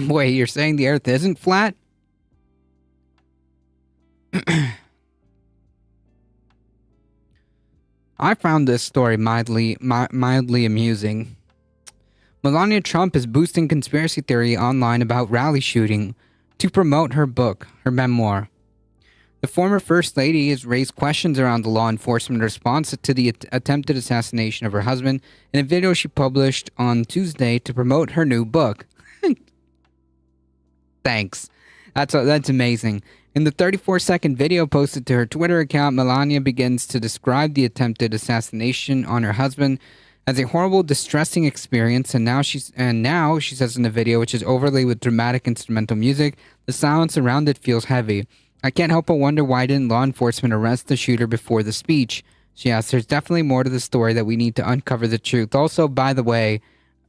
Wait, you're saying the Earth isn't flat? I found this story mildly amusing. Melania Trump is boosting conspiracy theory online about rally shooting to promote her book, her memoir. The former First Lady has raised questions around the law enforcement response to the attempted assassination of her husband in a video she published on Tuesday to promote her new book. Thanks. That's amazing. In the 34-second video posted to her Twitter account, Melania begins to describe the attempted assassination on her husband as a horrible, distressing experience, and now she says in the video, which is overlaid with dramatic instrumental music, the silence around it feels heavy. I can't help but wonder why didn't law enforcement arrest the shooter before the speech? She asks, there's definitely more to the story that we need to uncover the truth. Also, by the way,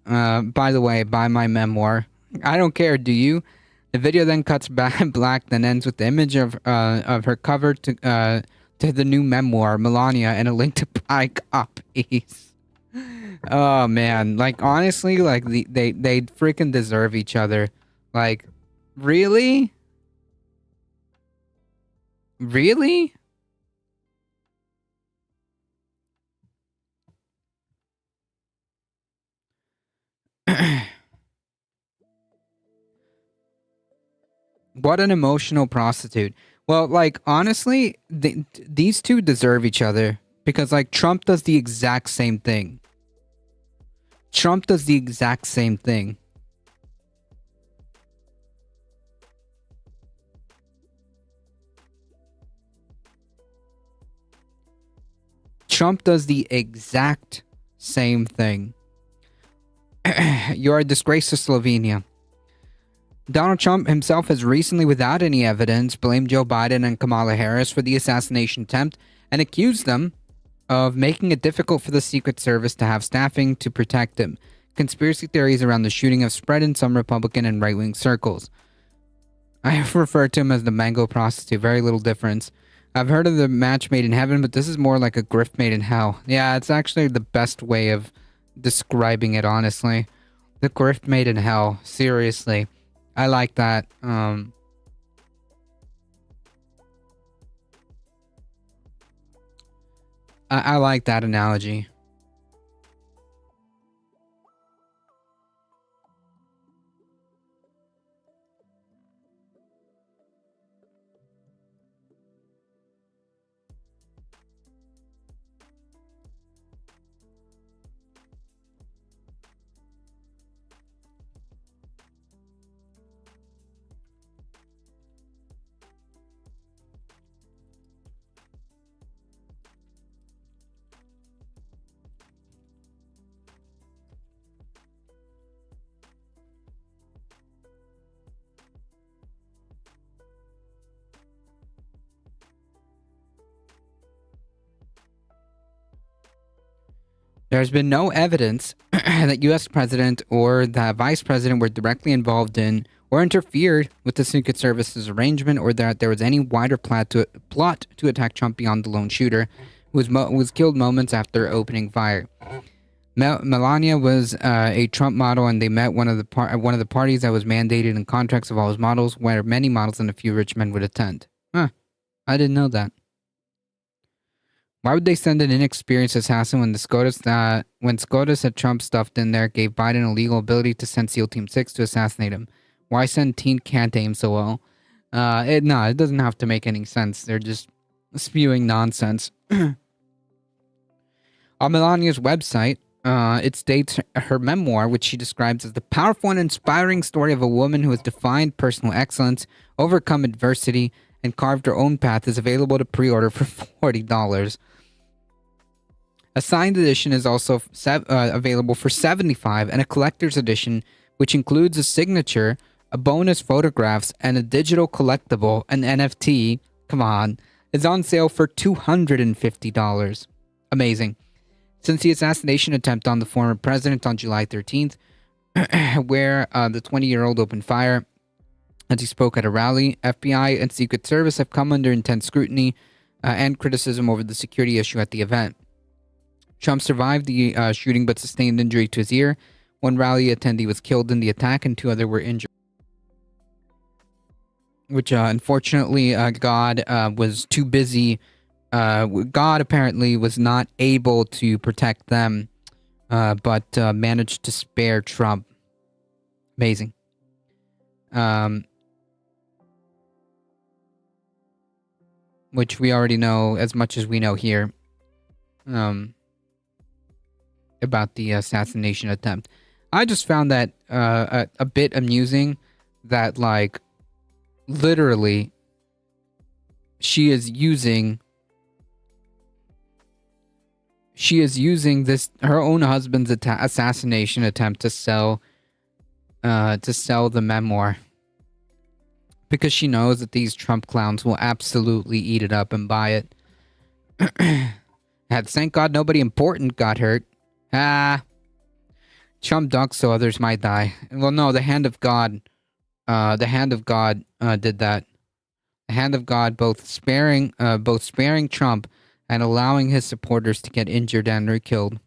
buy my memoir. I don't care, do you? The video then cuts back black, then ends with the image of her cover to the new memoir, Melania, and a link to buy copies. Oh man, like honestly, like they freaking deserve each other. Like, really? Really? What an emotional prostitute. Well, like, honestly, these two deserve each other. Because, like, Trump does the exact same thing. Trump does the exact same thing. Trump does the exact same thing. You're a disgrace to Slovenia. Donald Trump himself has recently, without any evidence, blamed Joe Biden and Kamala Harris for the assassination attempt and accused them of making it difficult for the Secret Service to have staffing to protect him. Conspiracy theories around the shooting have spread in some Republican and right-wing circles. I have referred to him as the mango prostitute, very little difference. I've heard of the match made in heaven, but this is more like a grift made in hell. Yeah, it's actually the best way of describing it, honestly. The grift made in hell, seriously. I like that. I like that analogy. There's been no evidence that U.S. President or the Vice President were directly involved in or interfered with the Secret Service's arrangement, or that there was any wider plot to attack Trump beyond the lone shooter, who was killed moments after opening fire. Melania was a Trump model, and they met one of the parties that was mandated in contracts of all his models, where many models and a few rich men would attend. Huh. I didn't know that. Why would they send an inexperienced assassin when SCOTUS had Trump stuffed in there, gave Biden a legal ability to send SEAL Team 6 to assassinate him? Why send Teen Can't Aim so well? It doesn't have to make any sense. They're just spewing nonsense. On Melania's website, it states her memoir, which she describes as the powerful and inspiring story of a woman who has defined personal excellence, overcome adversity, and carved her own path, is available to pre-order for $40. A signed edition is also available for $75, and a collector's edition, which includes a signature, a bonus photographs, and a digital collectible, an NFT, come on, is on sale for $250. Amazing. Since the assassination attempt on the former president on July 13th, where the 20-year-old opened fire as he spoke at a rally, FBI and Secret Service have come under intense scrutiny and criticism over the security issue at the event. Trump survived the shooting but sustained injury to his ear. One rally attendee was killed in the attack and 2 others were injured. Which, unfortunately, God was too busy God apparently was not able to protect them, but managed to spare Trump. Amazing. Which we already know as much as we know here. About the assassination attempt. I just found that a bit amusing that, like, literally she is using this her own husband's assassination attempt to sell the memoir, because she knows that these Trump clowns will absolutely eat it up and buy it. Thank God nobody important got hurt. Trump ducks so others might die. Well, no, the hand of God did that. The hand of God both sparing Trump and allowing his supporters to get injured and or killed.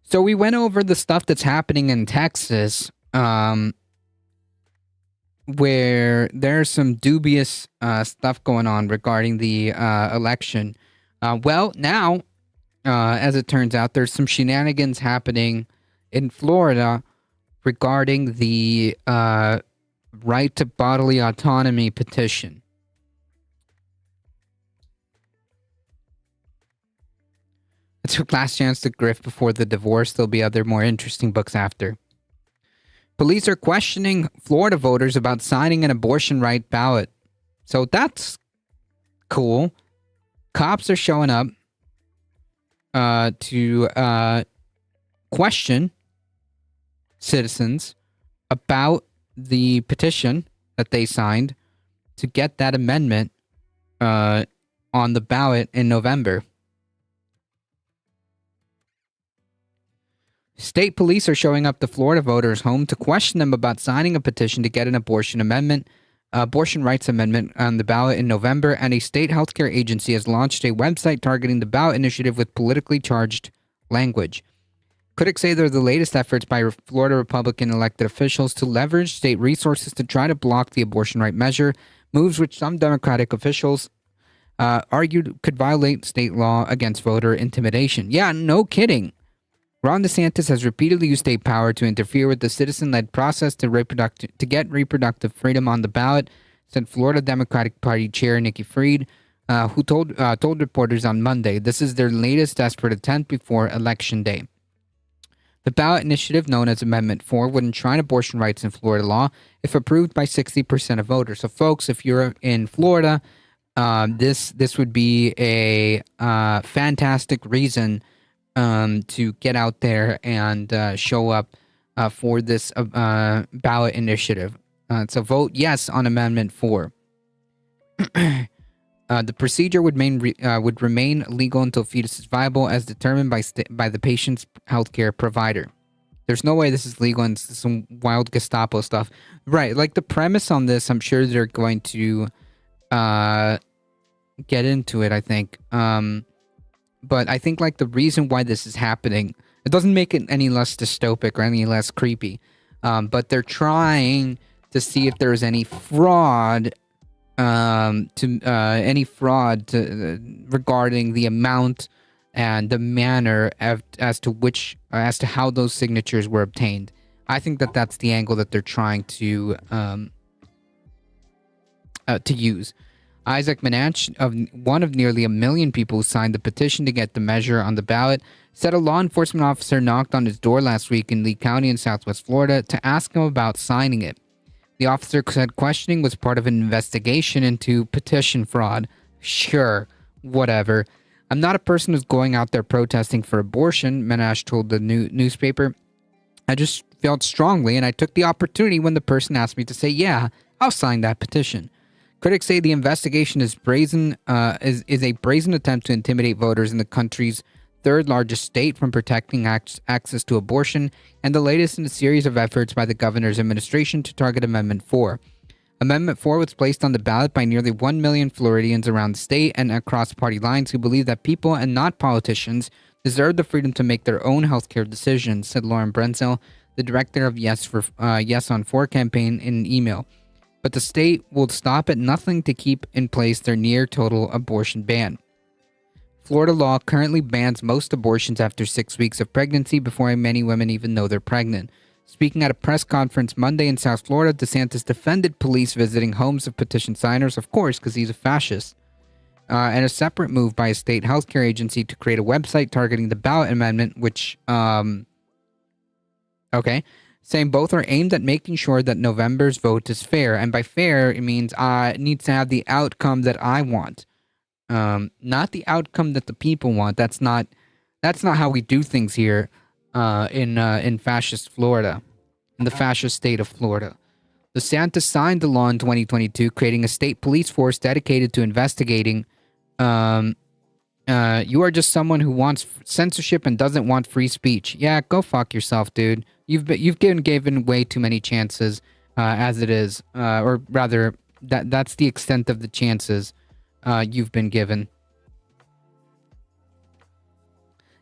So we went over the stuff that's happening in Texas, where there's some dubious stuff going on regarding the election. Well, now, as it turns out, there's some shenanigans happening in Florida regarding the right to bodily autonomy petition. I took last chance to grift before the divorce. There'll be other more interesting books after. Police are questioning Florida voters about signing an abortion right ballot. So that's cool. Cops are showing up to question citizens about the petition that they signed to get that amendment on the ballot in November. State police are showing up to Florida voters' home to question them about signing a petition to get an abortion rights amendment on the ballot in November, and a state healthcare agency has launched a website targeting the ballot initiative with politically charged language. Critics say they're the latest efforts by Florida Republican elected officials to leverage state resources to try to block the abortion right measure, moves which some Democratic officials argued could violate state law against voter intimidation. Yeah, no kidding. Ron DeSantis has repeatedly used state power to interfere with the citizen-led process to get reproductive freedom on the ballot, said Florida Democratic Party Chair Nikki Fried, who told reporters on Monday this is their latest desperate attempt before Election Day. The ballot initiative, known as Amendment 4, would enshrine abortion rights in Florida law if approved by 60% of voters. So, folks, if you're in Florida, this would be a fantastic reason to get out there and show up for this ballot initiative. So vote yes on Amendment 4. The procedure would remain legal until fetus is viable, as determined by the patient's healthcare provider. There's no way this is legal, and it's some wild Gestapo stuff. Right, like the premise on this, I'm sure they're going to get into it, I think. But I think, like, the reason why this is happening, it doesn't make it any less dystopic or any less creepy. But they're trying to see if there's any fraud, regarding the amount and the manner as to how those signatures were obtained. I think that's the angle that they're trying to use. Isaac Menach, one of nearly 1 million people who signed the petition to get the measure on the ballot, said a law enforcement officer knocked on his door last week in Lee County in Southwest Florida to ask him about signing it. The officer said questioning was part of an investigation into petition fraud. Sure, whatever. I'm not a person who's going out there protesting for abortion, Menach told the newspaper. I just felt strongly, and I took the opportunity when the person asked me to say, yeah, I'll sign that petition. Critics say the investigation is a brazen attempt to intimidate voters in the country's third largest state from protecting access to abortion, and the latest in a series of efforts by the governor's administration to target Amendment 4. Amendment 4 was placed on the ballot by nearly 1 million Floridians around the state and across party lines who believe that people and not politicians deserve the freedom to make their own healthcare decisions, said Lauren Brenzel, the director of Yes on 4 campaign, in an email. But the state will stop at nothing to keep in place their near total abortion ban. Florida law currently bans most abortions after 6 weeks of pregnancy before many women even know they're pregnant. Speaking at a press conference Monday in South Florida, DeSantis defended police visiting homes of petition signers, of course, because he's a fascist, and a separate move by a state healthcare agency to create a website targeting the ballot amendment, which, saying both are aimed at making sure that November's vote is fair. And by fair, it means it needs to have the outcome that I want. Not the outcome that the people want. That's not how we do things here in fascist Florida, in the fascist state of Florida. DeSantis signed the law in 2022, creating a state police force dedicated to investigating. You are just someone who wants censorship and doesn't want free speech. Yeah, go fuck yourself, dude. You've been given way too many chances as it is, or rather, that's the extent of the chances you've been given.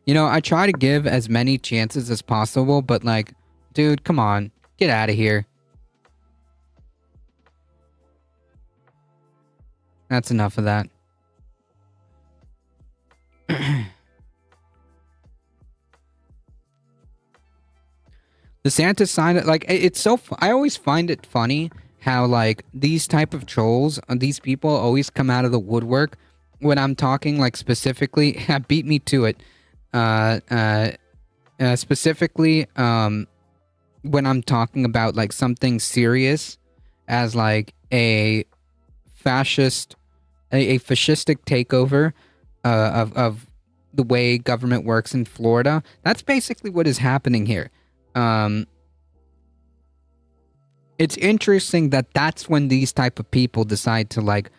You know, I try to give as many chances as possible, but like, dude, come on, get out of here. That's enough of that. DeSantis signed it. Like, it's so I always find it funny how like these type of trolls, these people always come out of the woodwork when I'm talking like specifically. Beat me to it. Specifically, when I'm talking about like something serious, as like a fascistic takeover of the way government works in Florida. That's basically what is happening here. It's interesting that that's when these type of people decide to like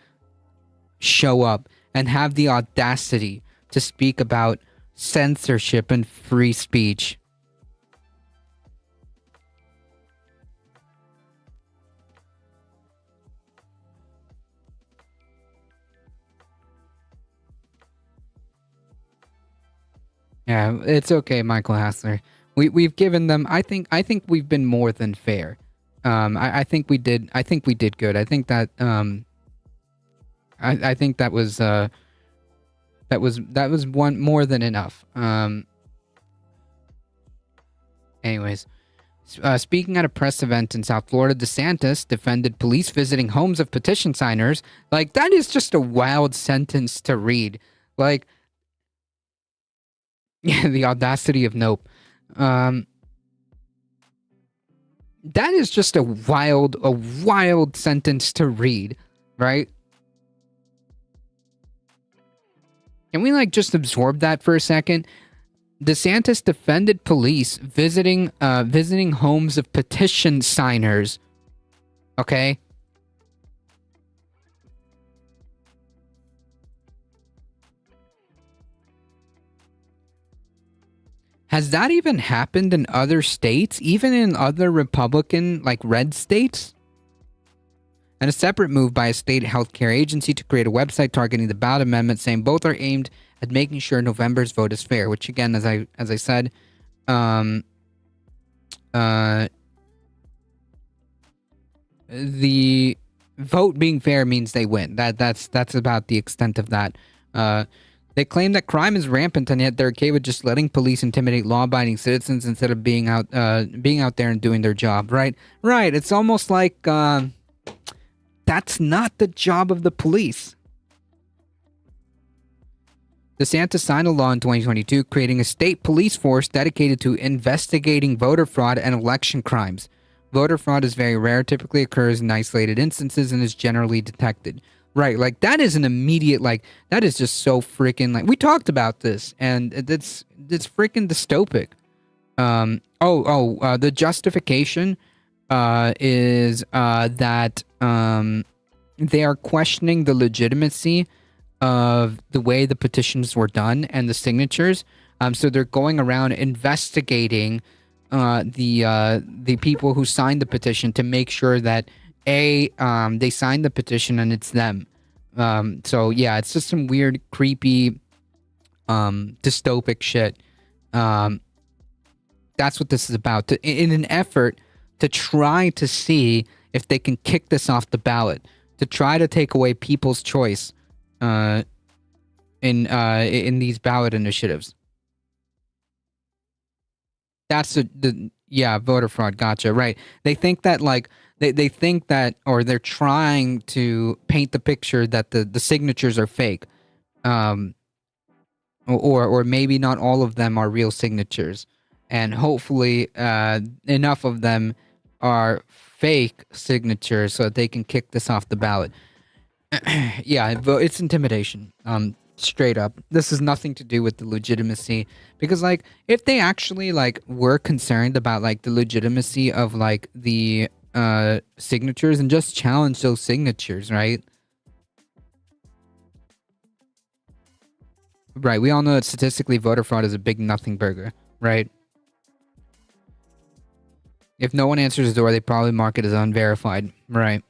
show up and have the audacity to speak about censorship and free speech. Yeah, it's okay, Michael Hassler. We've given them. I think we've been more than fair. I think we did. I think we did good. I think that. I think that was. That was one more than enough. Anyways, speaking at a press event in South Florida, DeSantis defended police visiting homes of petition signers. Like, that is just a wild sentence to read. Like, yeah, the audacity of nope. That is just a wild sentence to read, right? Can we like just absorb that for a second? DeSantis defended police visiting homes of petition signers. Okay? Has that even happened in other states? Even in other Republican, like red states? And a separate move by a state healthcare agency to create a website targeting the ballot amendment, saying both are aimed at making sure November's vote is fair. Which again, as I said, the vote being fair means they win. That's about the extent of that. They claim that crime is rampant, and yet they're okay with just letting police intimidate law-abiding citizens instead of being out there and doing their job. Right. It's almost like that's not the job of the police. DeSantis signed a law in 2022 creating a state police force dedicated to investigating voter fraud and election crimes. Voter fraud is very rare, typically occurs in isolated instances, and is generally detected. Right, like that is an immediate, like that is just so freaking, like we talked about this, and it's freaking dystopic. The justification is that they are questioning the legitimacy of the way the petitions were done and the signatures. So they're going around investigating the people who signed the petition to make sure that they signed the petition and it's them. So yeah, it's just some weird, creepy dystopic shit. That's what this is about. In an effort to try to see if they can kick this off the ballot, to try to take away people's choice in these ballot initiatives. That's voter fraud. Gotcha. Right. They think that like they think that, or they're trying to paint the picture that the signatures are fake, or maybe not all of them are real signatures, and hopefully enough of them are fake signatures so that they can kick this off the ballot. Yeah, it's intimidation. Straight up. This has nothing to do with the legitimacy, because like if they actually like were concerned about like the legitimacy of like the signatures, and just challenge those signatures, right? Right, we all know that statistically voter fraud is a big nothing burger, right? If no one answers the door, they probably mark it as unverified, right?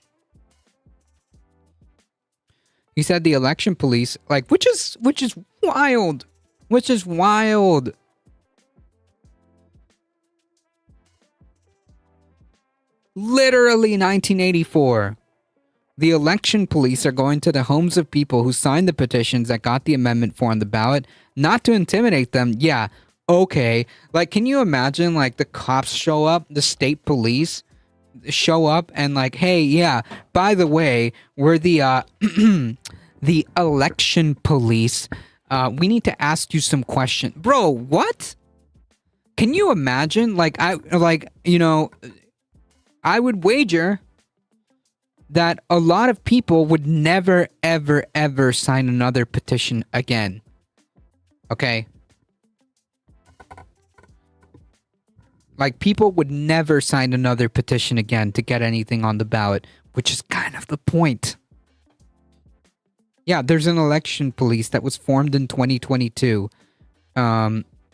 He said the election police, like, which is wild. Which is wild. Literally 1984. The election police are going to the homes of people who signed the petitions that got the amendment on the ballot, not to intimidate them. Yeah, okay. Like, can you imagine, like, the cops show up, the state police show up, and like, hey, yeah, by the way, we're the the election police. We need to ask you some questions. Bro, what? Can you imagine? Like, I would wager that a lot of people would never, ever, ever sign another petition again. Okay? Like, people would never sign another petition again to get anything on the ballot, which is kind of the point. Yeah, there's an election police that was formed in 2022,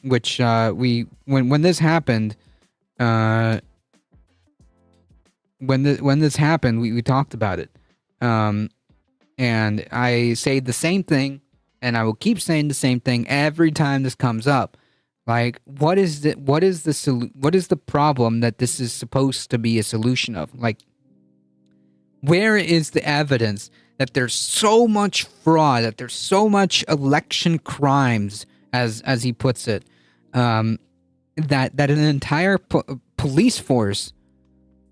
which when this happened, when this happened, we talked about it, and I say the same thing, and I will keep saying the same thing every time this comes up. Like, what is the problem that this is supposed to be a solution of? Like, where is the evidence that there's so much fraud, that there's so much election crimes, as he puts it, that an entire police force,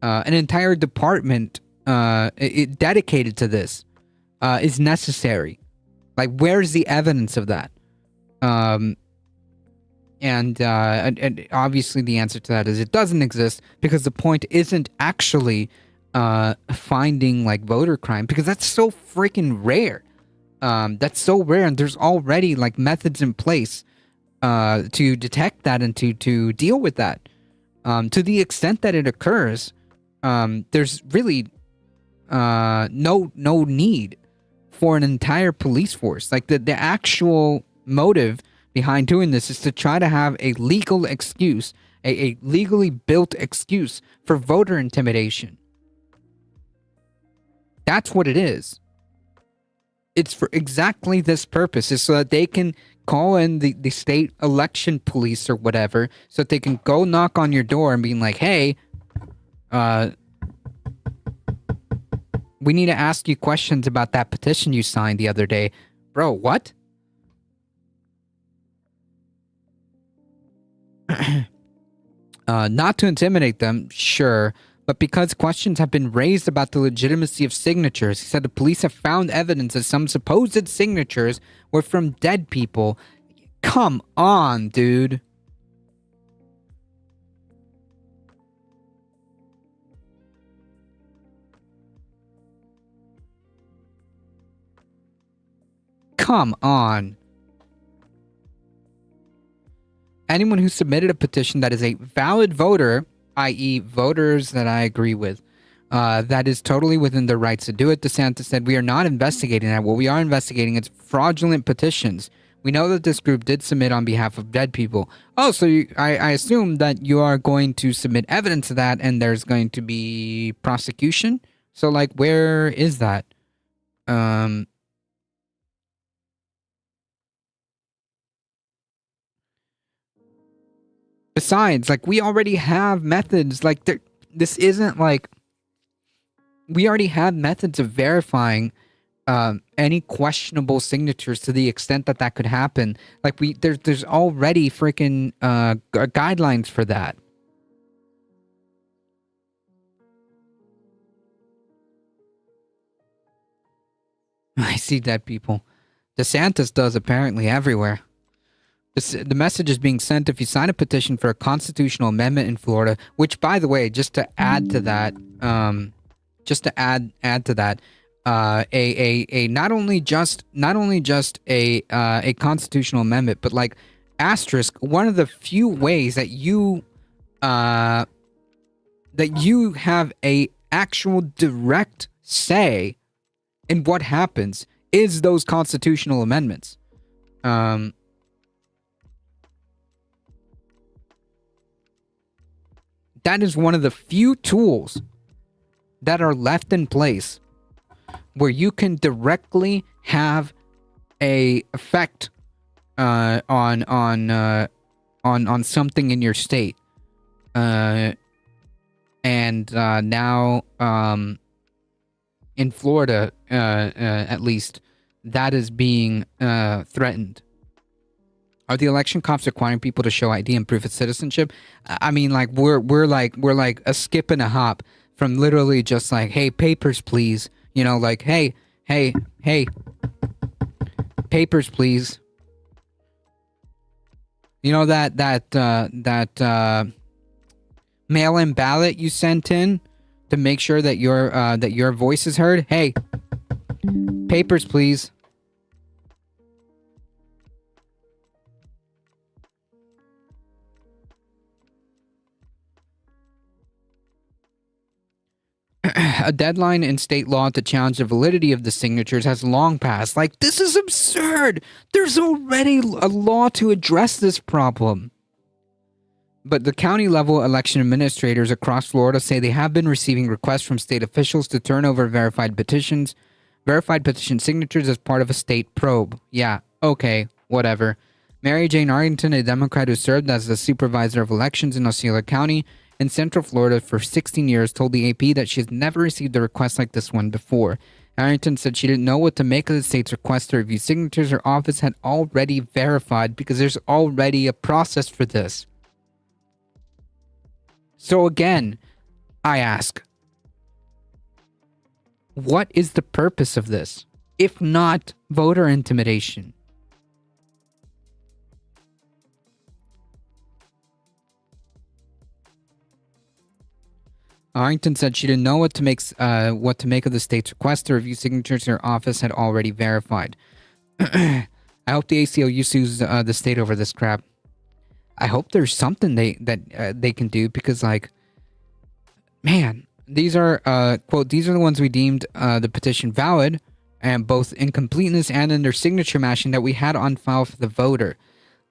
an entire department dedicated to this is necessary? Like, where's the evidence of that? And obviously the answer to that is it doesn't exist, because the point isn't actually finding like voter crime, because that's so freaking rare. That's so rare, and there's already like methods in place to detect that and to deal with that. To the extent that it occurs, there's really no need for an entire police force. Like, the actual motive behind doing this is to try to have a legal excuse, a legally built excuse for voter intimidation. That's what it is. It's for exactly this purpose. It's so that they can call in the state election police or whatever, so that they can go knock on your door and be like, hey, we need to ask you questions about that petition you signed the other day. Bro, what? Not to intimidate them, sure, but because questions have been raised about the legitimacy of signatures. He said the police have found evidence that some supposed signatures were from dead people. Come on, dude. Come on. Anyone who submitted a petition that is a valid voter, i.e. voters that I agree with, that is totally within their rights to do it. DeSantis said, we are not investigating that. What we are investigating is fraudulent petitions. We know that this group did submit on behalf of dead people. Oh, so I assume that you are going to submit evidence of that and there's going to be prosecution? So, like, where is that? Besides, like, we already have methods. Like, this isn't like we already have methods of verifying any questionable signatures to the extent that that could happen. Like, there's already freaking guidelines for that. I see dead people. DeSantis does apparently everywhere. The message is being sent if you sign a petition for a constitutional amendment in Florida, which, by the way, just to add to that, a not only just a constitutional amendment, but like asterisk, one of the few ways that you have a actual direct say in what happens is those constitutional amendments. That is one of the few tools that are left in place where you can directly have a effect on something in your state. And now in Florida, at least, that is being threatened. Are the election cops requiring people to show ID and proof of citizenship? I mean, like, we're like a skip and a hop from literally just like, hey, papers, please. You know, like, hey, papers, please. You know that mail-in ballot you sent in to make sure that your voice is heard? Hey, papers, please. A deadline in state law to challenge the validity of the signatures has long passed. Like, this is absurd. There's already a law to address this problem. But the county level election administrators across Florida say they have been receiving requests from state officials to turn over verified petition signatures as part of a state probe. Yeah, okay, whatever. Mary Jane Arrington, a Democrat who served as the supervisor of elections in Osceola County in Central Florida for 16 years, told the AP that she has never received a request like this one before. Arrington said she didn't know what to make of the state's request to review signatures her office had already verified because there's already a process for this. So again, I ask, what is the purpose of this, if not voter intimidation? Arrington said she didn't know what to make of the state's request to review signatures her office had already verified. I hope the ACLU sues the state over this crap. I hope there's something they can do, because, like, man, these are quote, these are the ones we deemed the petition valid, and both incompleteness and in their signature matching that we had on file for the voter.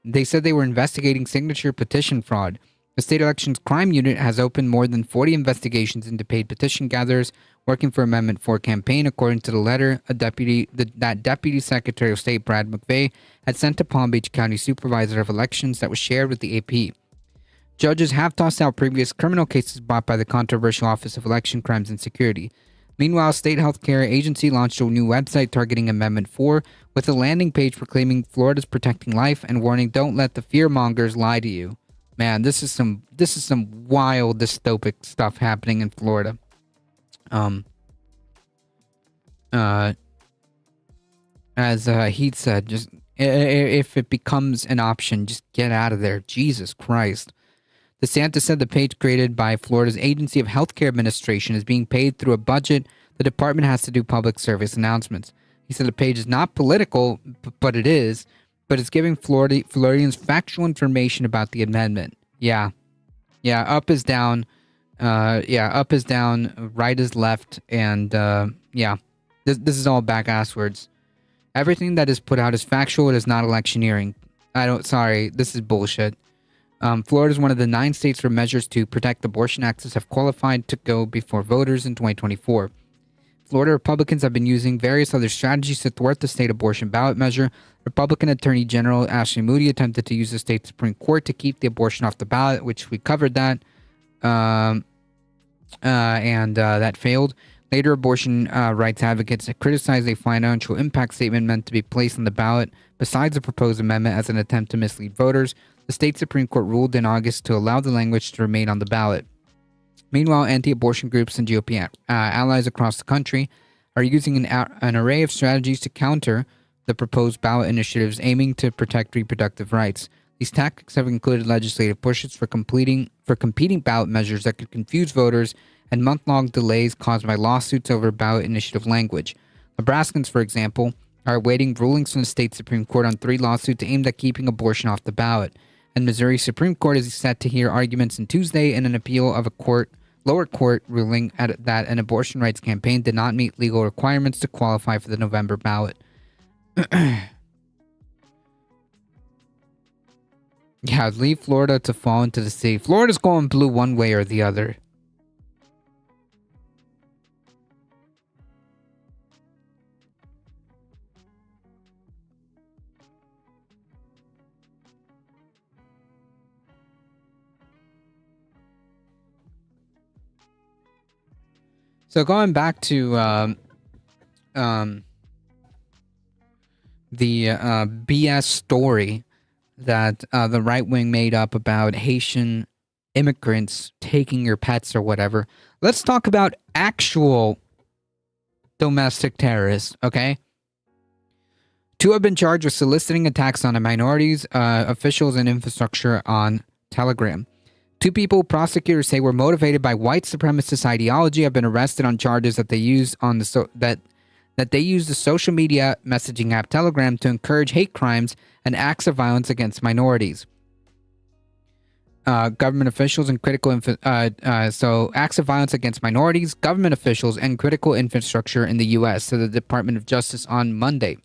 They said they were investigating signature petition fraud. The state elections crime unit has opened more than 40 investigations into paid petition gatherers working for Amendment 4 campaign, according to the letter that Deputy Secretary of State Brad McVeigh had sent to Palm Beach County Supervisor of Elections that was shared with the AP. Judges have tossed out previous criminal cases brought by the controversial Office of Election Crimes and Security. Meanwhile, State Healthcare Agency launched a new website targeting Amendment 4 with a landing page proclaiming Florida's protecting life and warning, don't let the fearmongers lie to you. Man, this is some wild dystopic stuff happening in Florida. As Heath said, just if it becomes an option, just get out of there. Jesus Christ. DeSantis said the page created by Florida's Agency of Healthcare Administration is being paid through a budget the department has to do public service announcements. He said the page is not political, but it is. But it's giving Floridians factual information about the amendment. Yeah, up is down. Up is down, right is left, and this is all back-ass words. Everything that is put out is factual. It is not electioneering. This is bullshit. Florida is one of the 9 states where measures to protect abortion access have qualified to go before voters in 2024. Florida Republicans have been using various other strategies to thwart the state abortion ballot measure. Republican Attorney General Ashley Moody attempted to use the state Supreme Court to keep the abortion off the ballot, which we covered that, and that failed. Later, abortion rights advocates criticized a financial impact statement meant to be placed on the ballot besides the proposed amendment as an attempt to mislead voters. The state Supreme Court ruled in August to allow the language to remain on the ballot. Meanwhile, anti-abortion groups and GOP allies across the country are using an array of strategies to counter the proposed ballot initiatives aiming to protect reproductive rights. These tactics have included legislative pushes for competing ballot measures that could confuse voters and month-long delays caused by lawsuits over ballot initiative language. Nebraskans, for example, are awaiting rulings from the state Supreme Court on 3 lawsuits aimed at keeping abortion off the ballot. And Missouri Supreme Court is set to hear arguments on Tuesday in an appeal of a lower court ruling that an abortion rights campaign did not meet legal requirements to qualify for the November ballot. Yeah, leave Florida to fall into the sea. Florida's going blue one way or the other. So going back to the BS story that the right wing made up about Haitian immigrants taking your pets or whatever, let's talk about actual domestic terrorists, okay? 2 have been charged with soliciting attacks on minorities, officials, and infrastructure on Telegram. 2 people prosecutors say were motivated by white supremacist ideology have been arrested on charges that they used on the they used the social media messaging app Telegram to encourage hate crimes and acts of violence against minorities. Government officials and critical so acts of violence against minorities, government officials, and critical infrastructure in the U.S. to the Department of Justice on Monday.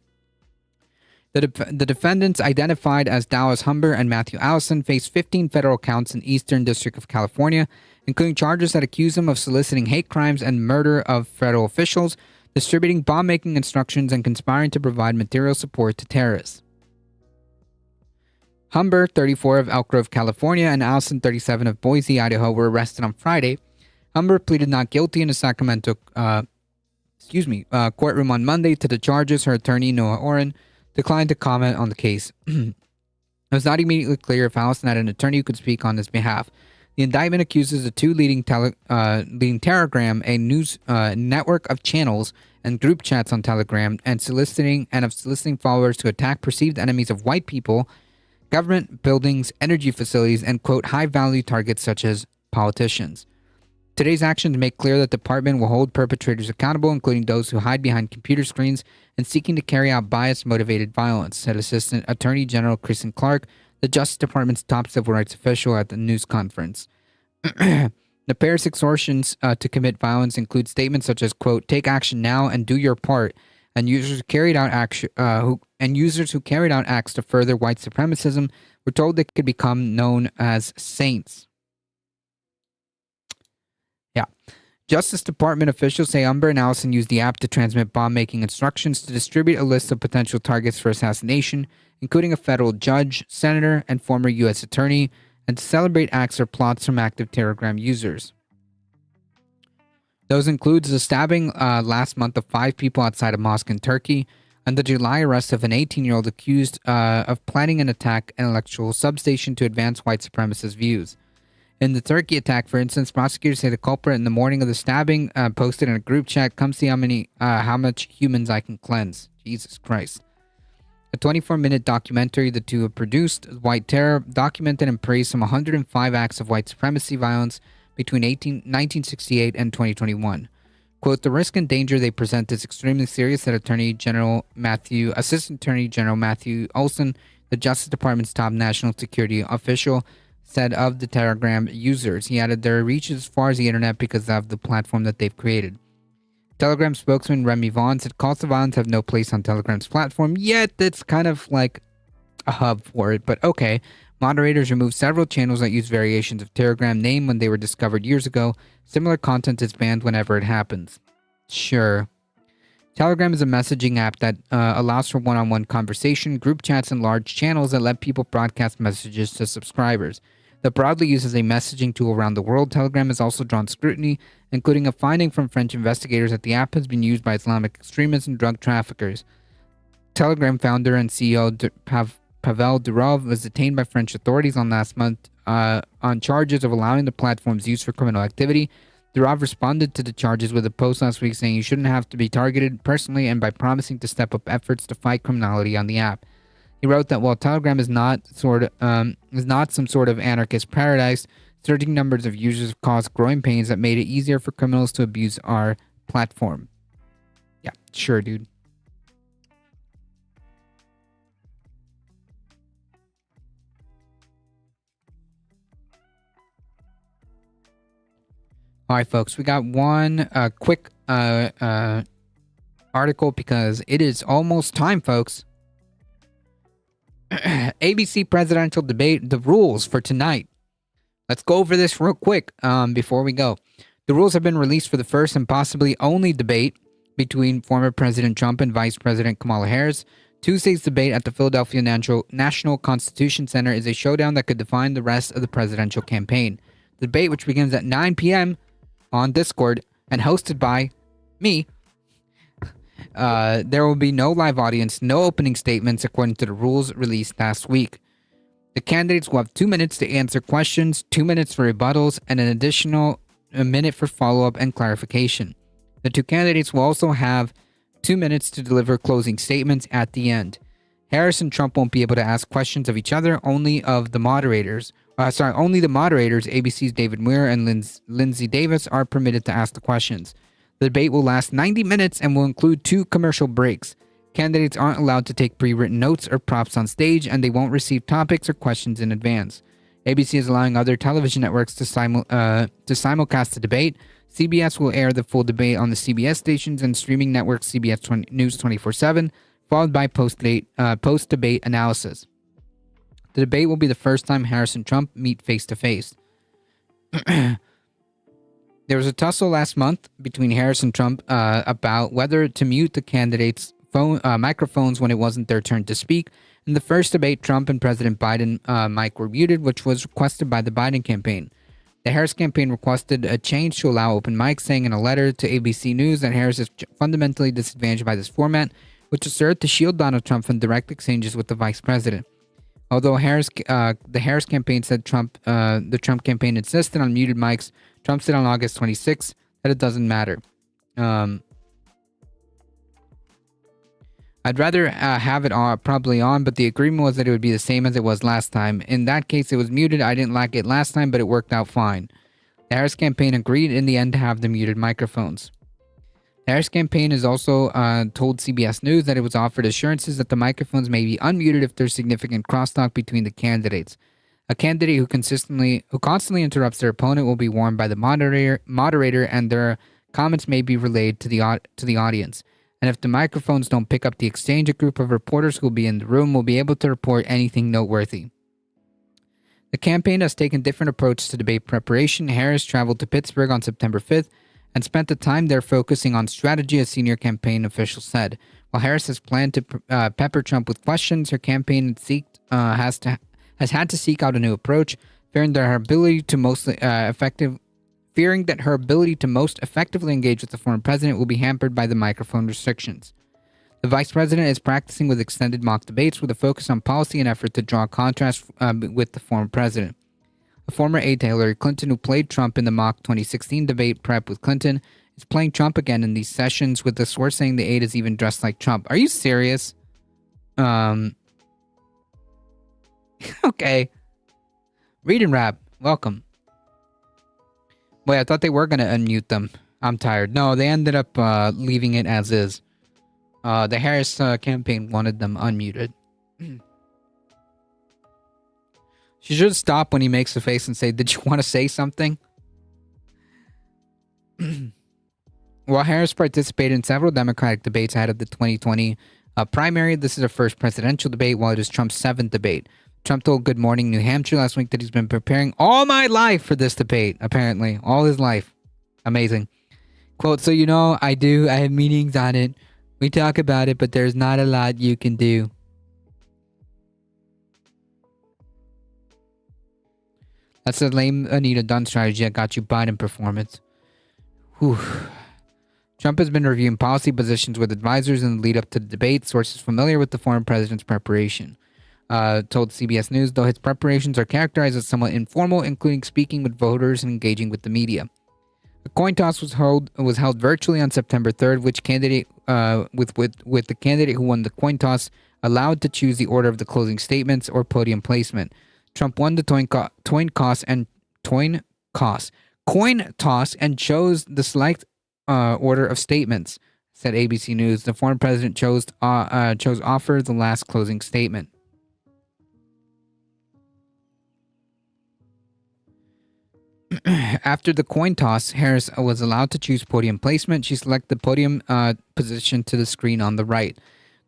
The defendants, identified as Dallas Humber and Matthew Allison, face 15 federal counts in Eastern District of California, including charges that accuse them of soliciting hate crimes and murder of federal officials, distributing bomb-making instructions, and conspiring to provide material support to terrorists. Humber, 34, of Elk Grove, California, and Allison, 37, of Boise, Idaho, were arrested on Friday. Humber pleaded not guilty in a Sacramento courtroom on Monday to the charges. Her attorney, Noah Oren, declined to comment on the case. It was not immediately clear if Allison had an attorney who could speak on his behalf. The indictment accuses the 2 leading Telegram, a news network of channels and group chats on Telegram, and of soliciting followers to attack perceived enemies of white people, government buildings, energy facilities, and, quote, high-value targets such as politicians. Today's actions make clear that the department will hold perpetrators accountable, including those who hide behind computer screens and seeking to carry out bias-motivated violence, said Assistant Attorney General Kristen Clark, the Justice Department's top civil rights official, at the news conference. The pair's extortions to commit violence include statements such as, quote, take action now and do your part, and users who carried out acts to further white supremacism were told they could become known as saints. Yeah. Justice Department officials say Humber and Allison used the app to transmit bomb-making instructions to distribute a list of potential targets for assassination, including a federal judge, senator, and former U.S. attorney, and to celebrate acts or plots from active Telegram users. Those include the stabbing last month of 5 people outside a mosque in Turkey, and the July arrest of an 18-year-old accused of planning an attack at an electrical substation to advance white supremacist views. In the Turkey attack, for instance, prosecutors say the culprit in the morning of the stabbing posted in a group chat, "Come see how much humans I can cleanse." Jesus Christ. A 24-minute documentary the 2 have produced, White Terror, documented and praised some 105 acts of white supremacy violence between 1968 and 2021. Quote, the risk and danger they present is extremely serious, said Assistant Attorney General Matthew Olson, the Justice Department's top national security official, said of the Telegram users. He added their reach is as far as the internet because of the platform that they've created. Telegram spokesman Remy Vaughn said calls to violence have no place on Telegram's platform, yet it's kind of like a hub for it, but okay. Moderators removed several channels that use variations of Telegram name when they were discovered years ago. Similar content is banned whenever it happens. Sure. Telegram is a messaging app that allows for one-on-one conversation, group chats, and large channels that let people broadcast messages to subscribers. Though broadly used as a messaging tool around the world, Telegram has also drawn scrutiny, including a finding from French investigators that the app has been used by Islamic extremists and drug traffickers. Telegram founder and CEO Pavel Durov was detained by French authorities last month on charges of allowing the platform's use for criminal activity. Durov responded to the charges with a post last week saying he shouldn't have to be targeted personally and by promising to step up efforts to fight criminality on the app. He wrote that while Telegram is not some sort of anarchist paradise, surging numbers of users have caused growing pains that made it easier for criminals to abuse our platform. Yeah, sure, dude. All right, folks, we got one quick article because it is almost time, folks. ABC presidential debate, the rules for tonight. Let's go over this real quick before we go. The rules have been released for the first and possibly only debate between former President Trump and Vice President Kamala Harris. Tuesday's debate at the Philadelphia National Constitution Center is a showdown that could define the rest of the presidential campaign. The debate, which begins at 9 p.m. on Discord and hosted by me, there will be no live audience, no opening statements according to the rules released last week. The candidates will have 2 minutes to answer questions, 2 minutes for rebuttals, and an additional minute for follow-up and clarification. The two candidates will also have 2 minutes to deliver closing statements at the end. Harris and Trump won't be able to ask questions of each other, only the moderators, ABC's David Muir and Lindsay Davis, are permitted to ask the questions. The debate will last 90 minutes and will include 2 commercial breaks. Candidates aren't allowed to take pre-written notes or props on stage, and they won't receive topics or questions in advance. ABC is allowing other television networks to simulcast the debate. CBS will air the full debate on the CBS stations and streaming network CBS News 24/7, followed by post-debate analysis. The debate will be the first time Harris and Trump meet face-to-face. There was a tussle last month between Harris and Trump about whether to mute the candidates' microphones when it wasn't their turn to speak. In the first debate, Trump and President Biden mic were muted, which was requested by the Biden campaign. The Harris campaign requested a change to allow open mics, saying in a letter to ABC News that Harris is fundamentally disadvantaged by this format, which is served to shield Donald Trump from direct exchanges with the vice president. Although the Harris campaign said the Trump campaign insisted on muted mics, Trump said on August 26th that it doesn't matter. I'd rather have it probably on, but the agreement was that it would be the same as it was last time. In that case, it was muted. I didn't like it last time, but it worked out fine. The Harris campaign agreed in the end to have the muted microphones. The Harris campaign has also told CBS News that it was offered assurances that the microphones may be unmuted if there's significant crosstalk between the candidates. A candidate who constantly interrupts their opponent will be warned by the moderator, and their comments may be relayed to the audience. And if the microphones don't pick up the exchange, a group of reporters who will be in the room will be able to report anything noteworthy. The campaign has taken different approaches to debate preparation. Harris traveled to Pittsburgh on September 5th and spent the time there focusing on strategy, a senior campaign official said. While Harris has planned to pepper Trump with questions, her campaign has had to seek out a new approach, fearing that her ability to most effectively engage with the former president will be hampered by the microphone restrictions. The vice president is practicing with extended mock debates with a focus on policy and effort to draw a contrast with the former president. A former aide to Hillary Clinton who played Trump in the mock 2016 debate prep with Clinton is playing Trump again in these sessions, with the source saying the aide is even dressed like Trump. Are you serious? Okay. Read and Rap, welcome. Wait, I thought they were going to unmute them. I'm tired. No, they ended up leaving it as is. The Harris campaign wanted them unmuted. She should stop when he makes a face and say, "Did you want to say something?" While Harris participated in several Democratic debates ahead of the 2020 primary, this is her first presidential debate, while it is Trump's 7th debate. Trump told Good Morning New Hampshire last week that he's been preparing all my life for this debate, apparently. All his life. Amazing. Quote, so you know, I have meetings on it. We talk about it, but there's not a lot you can do. That's the lame Anita Dunn strategy that got you Biden performance. Whew. Trump has been reviewing policy positions with advisors in the lead up to the debate. Sources familiar with the former president's preparation told CBS News, though his preparations are characterized as somewhat informal, including speaking with voters and engaging with the media. A coin toss was held virtually on September 3rd, which candidate with the candidate who won the coin toss allowed to choose the order of the closing statements or podium placement. Trump won the coin toss and chose the select order of statements, said ABC News. The former president chose offer the last closing statement. After the coin toss, Harris was allowed to choose podium placement. She selected the podium position to the screen on the right.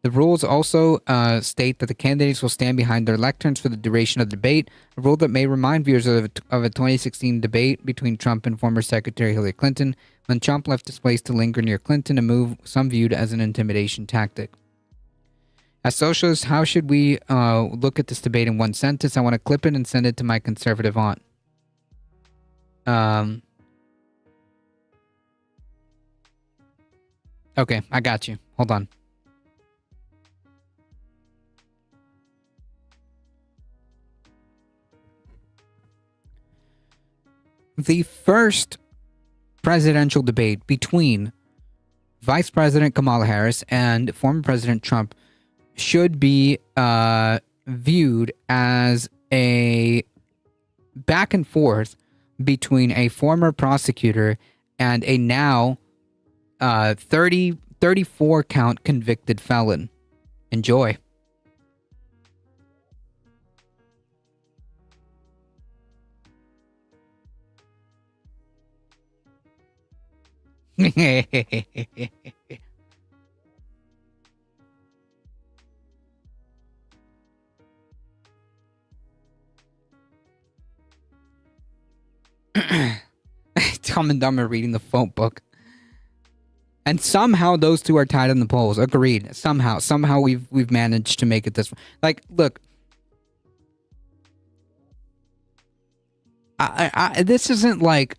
The rules also state that the candidates will stand behind their lecterns for the duration of the debate, a rule that may remind viewers of a 2016 debate between Trump and former Secretary Hillary Clinton, when Trump left his place to linger near Clinton, a move some viewed as an intimidation tactic. As socialists, how should we look at this debate in one sentence? I want to clip it and send it to my conservative aunt. Okay, I got you. Hold on. The first presidential debate between Vice President Kamala Harris and former President Trump should be viewed as a back and forth between a former prosecutor and a now 34 count convicted felon. Enjoy. Dumb and Dumber reading the phone book. And somehow those two are tied in the polls. Agreed. Somehow we've managed to make it this. Like, look, this isn't like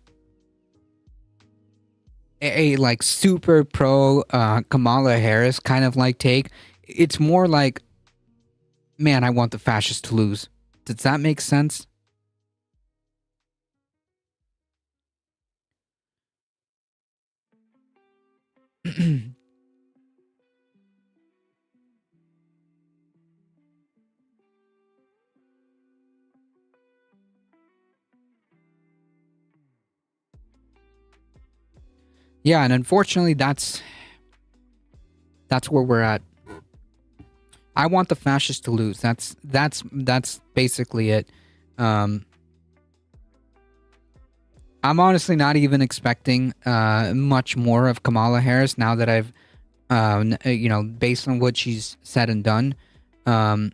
a like super pro Kamala Harris kind of like take. It's more like, man, I want the fascists to lose. Does that make sense? Yeah, and unfortunately that's where we're at. I want the fascists to lose. That's basically it. I'm honestly not even expecting much more of Kamala Harris now that I've based on what she's said and done. I'm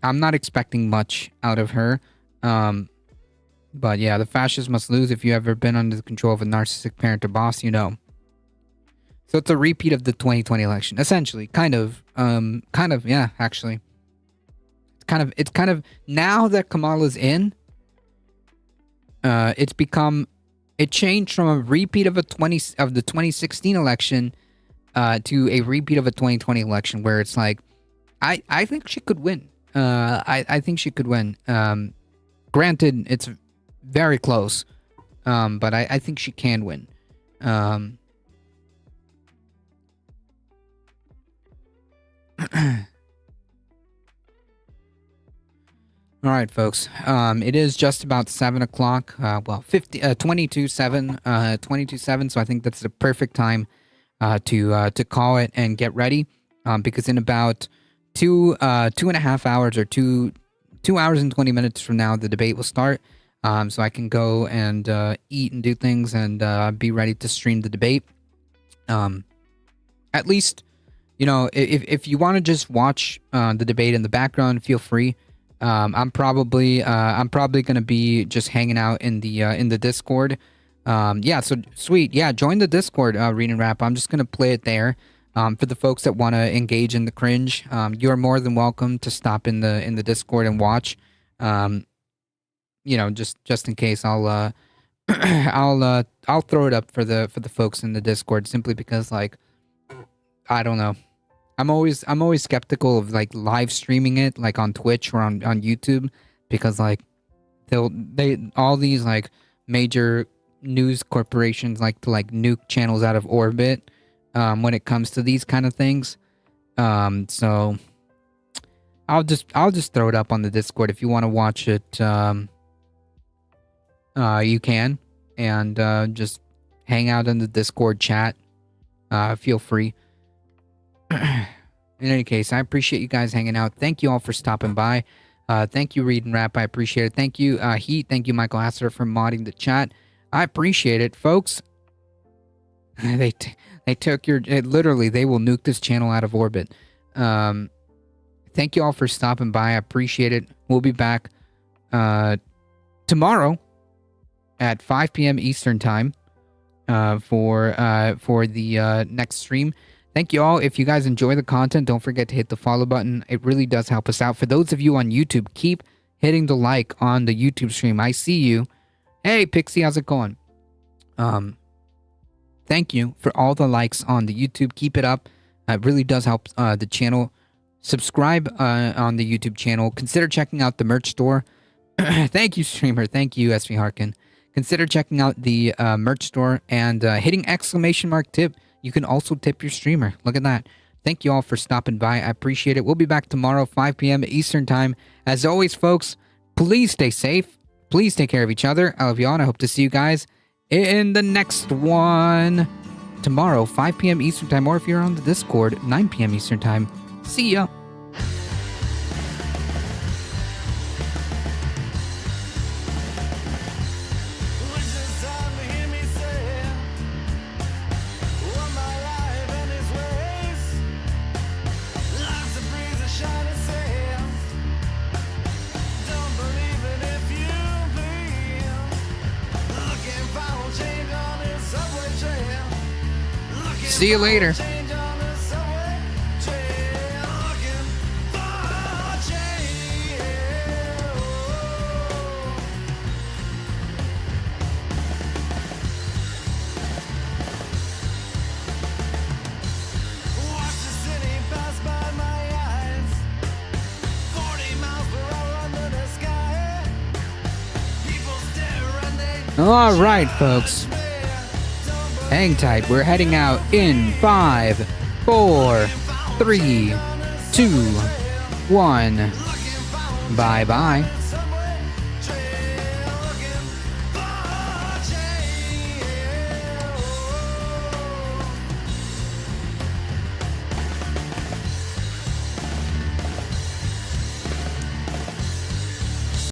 not expecting much out of her. But yeah, the fascists must lose. If you ever been under the control of a narcissistic parent or boss, you know. So it's a repeat of the 2020 election, essentially. Kind of, yeah, actually. It's kind of now that Kamala's in, it changed from a repeat of the 2016 election to a repeat of a 2020 election, where it's like, I think she could win. I think she could win. Granted, it's very close, but I think she can win. All right, folks. It is just about 7 o'clock. 22:07. So I think that's the perfect time to call it and get ready. Because in about 2.5 hours or 2 hours and 20 minutes from now, the debate will start. So I can go and eat and do things and be ready to stream the debate. At least, you know, if you want to just watch the debate in the background, feel free. I'm probably gonna be just hanging out in the Discord, Yeah, so sweet. Yeah, join the Discord, Read and Rap. I'm just gonna play it there. For the folks that want to engage in the cringe, you are more than welcome to stop in the Discord and watch. Just in case, I'll I'll throw it up for the folks in the Discord simply because, like, I don't know. I'm always skeptical of like live streaming it like on Twitch or on YouTube because like all these like major news corporations like to like nuke channels out of orbit when it comes to these kind of things. So I'll just throw it up on the Discord if you want to watch it. You can, and just hang out in the Discord chat. Feel free. In any case, I appreciate you guys hanging out. Thank you all for stopping by. Thank you, Read and Rap. I appreciate it. Thank you, Heat. Thank you, Michael Asser, for modding the chat. I appreciate it, folks. They took your... literally, they will nuke this channel out of orbit. Thank you all for stopping by. I appreciate it. We'll be back tomorrow at 5 p.m. Eastern Time for the next stream. Thank you all. If you guys enjoy the content, don't forget to hit the follow button. It really does help us out. For those of you on YouTube, keep hitting the like on the YouTube stream. I see you. Hey, Pixie, how's it going? Thank you for all the likes on the YouTube. Keep it up. It really does help the channel. Subscribe on the YouTube channel. Consider checking out the merch store. Thank you, streamer. Thank you, SV Harkin. Consider checking out the merch store and hitting ! Tip. You can also tip your streamer. Look at that. Thank you all for stopping by. I appreciate it. We'll be back tomorrow, 5 p.m. Eastern Time. As always, folks, please stay safe. Please take care of each other. I love you all, and I hope to see you guys in the next one tomorrow, 5 p.m. Eastern Time, or if you're on the Discord, 9 p.m. Eastern Time. See ya. See you later. All right, folks. Hang tight. We're heading out in 5, 4, 3, 2, 1. Bye-bye.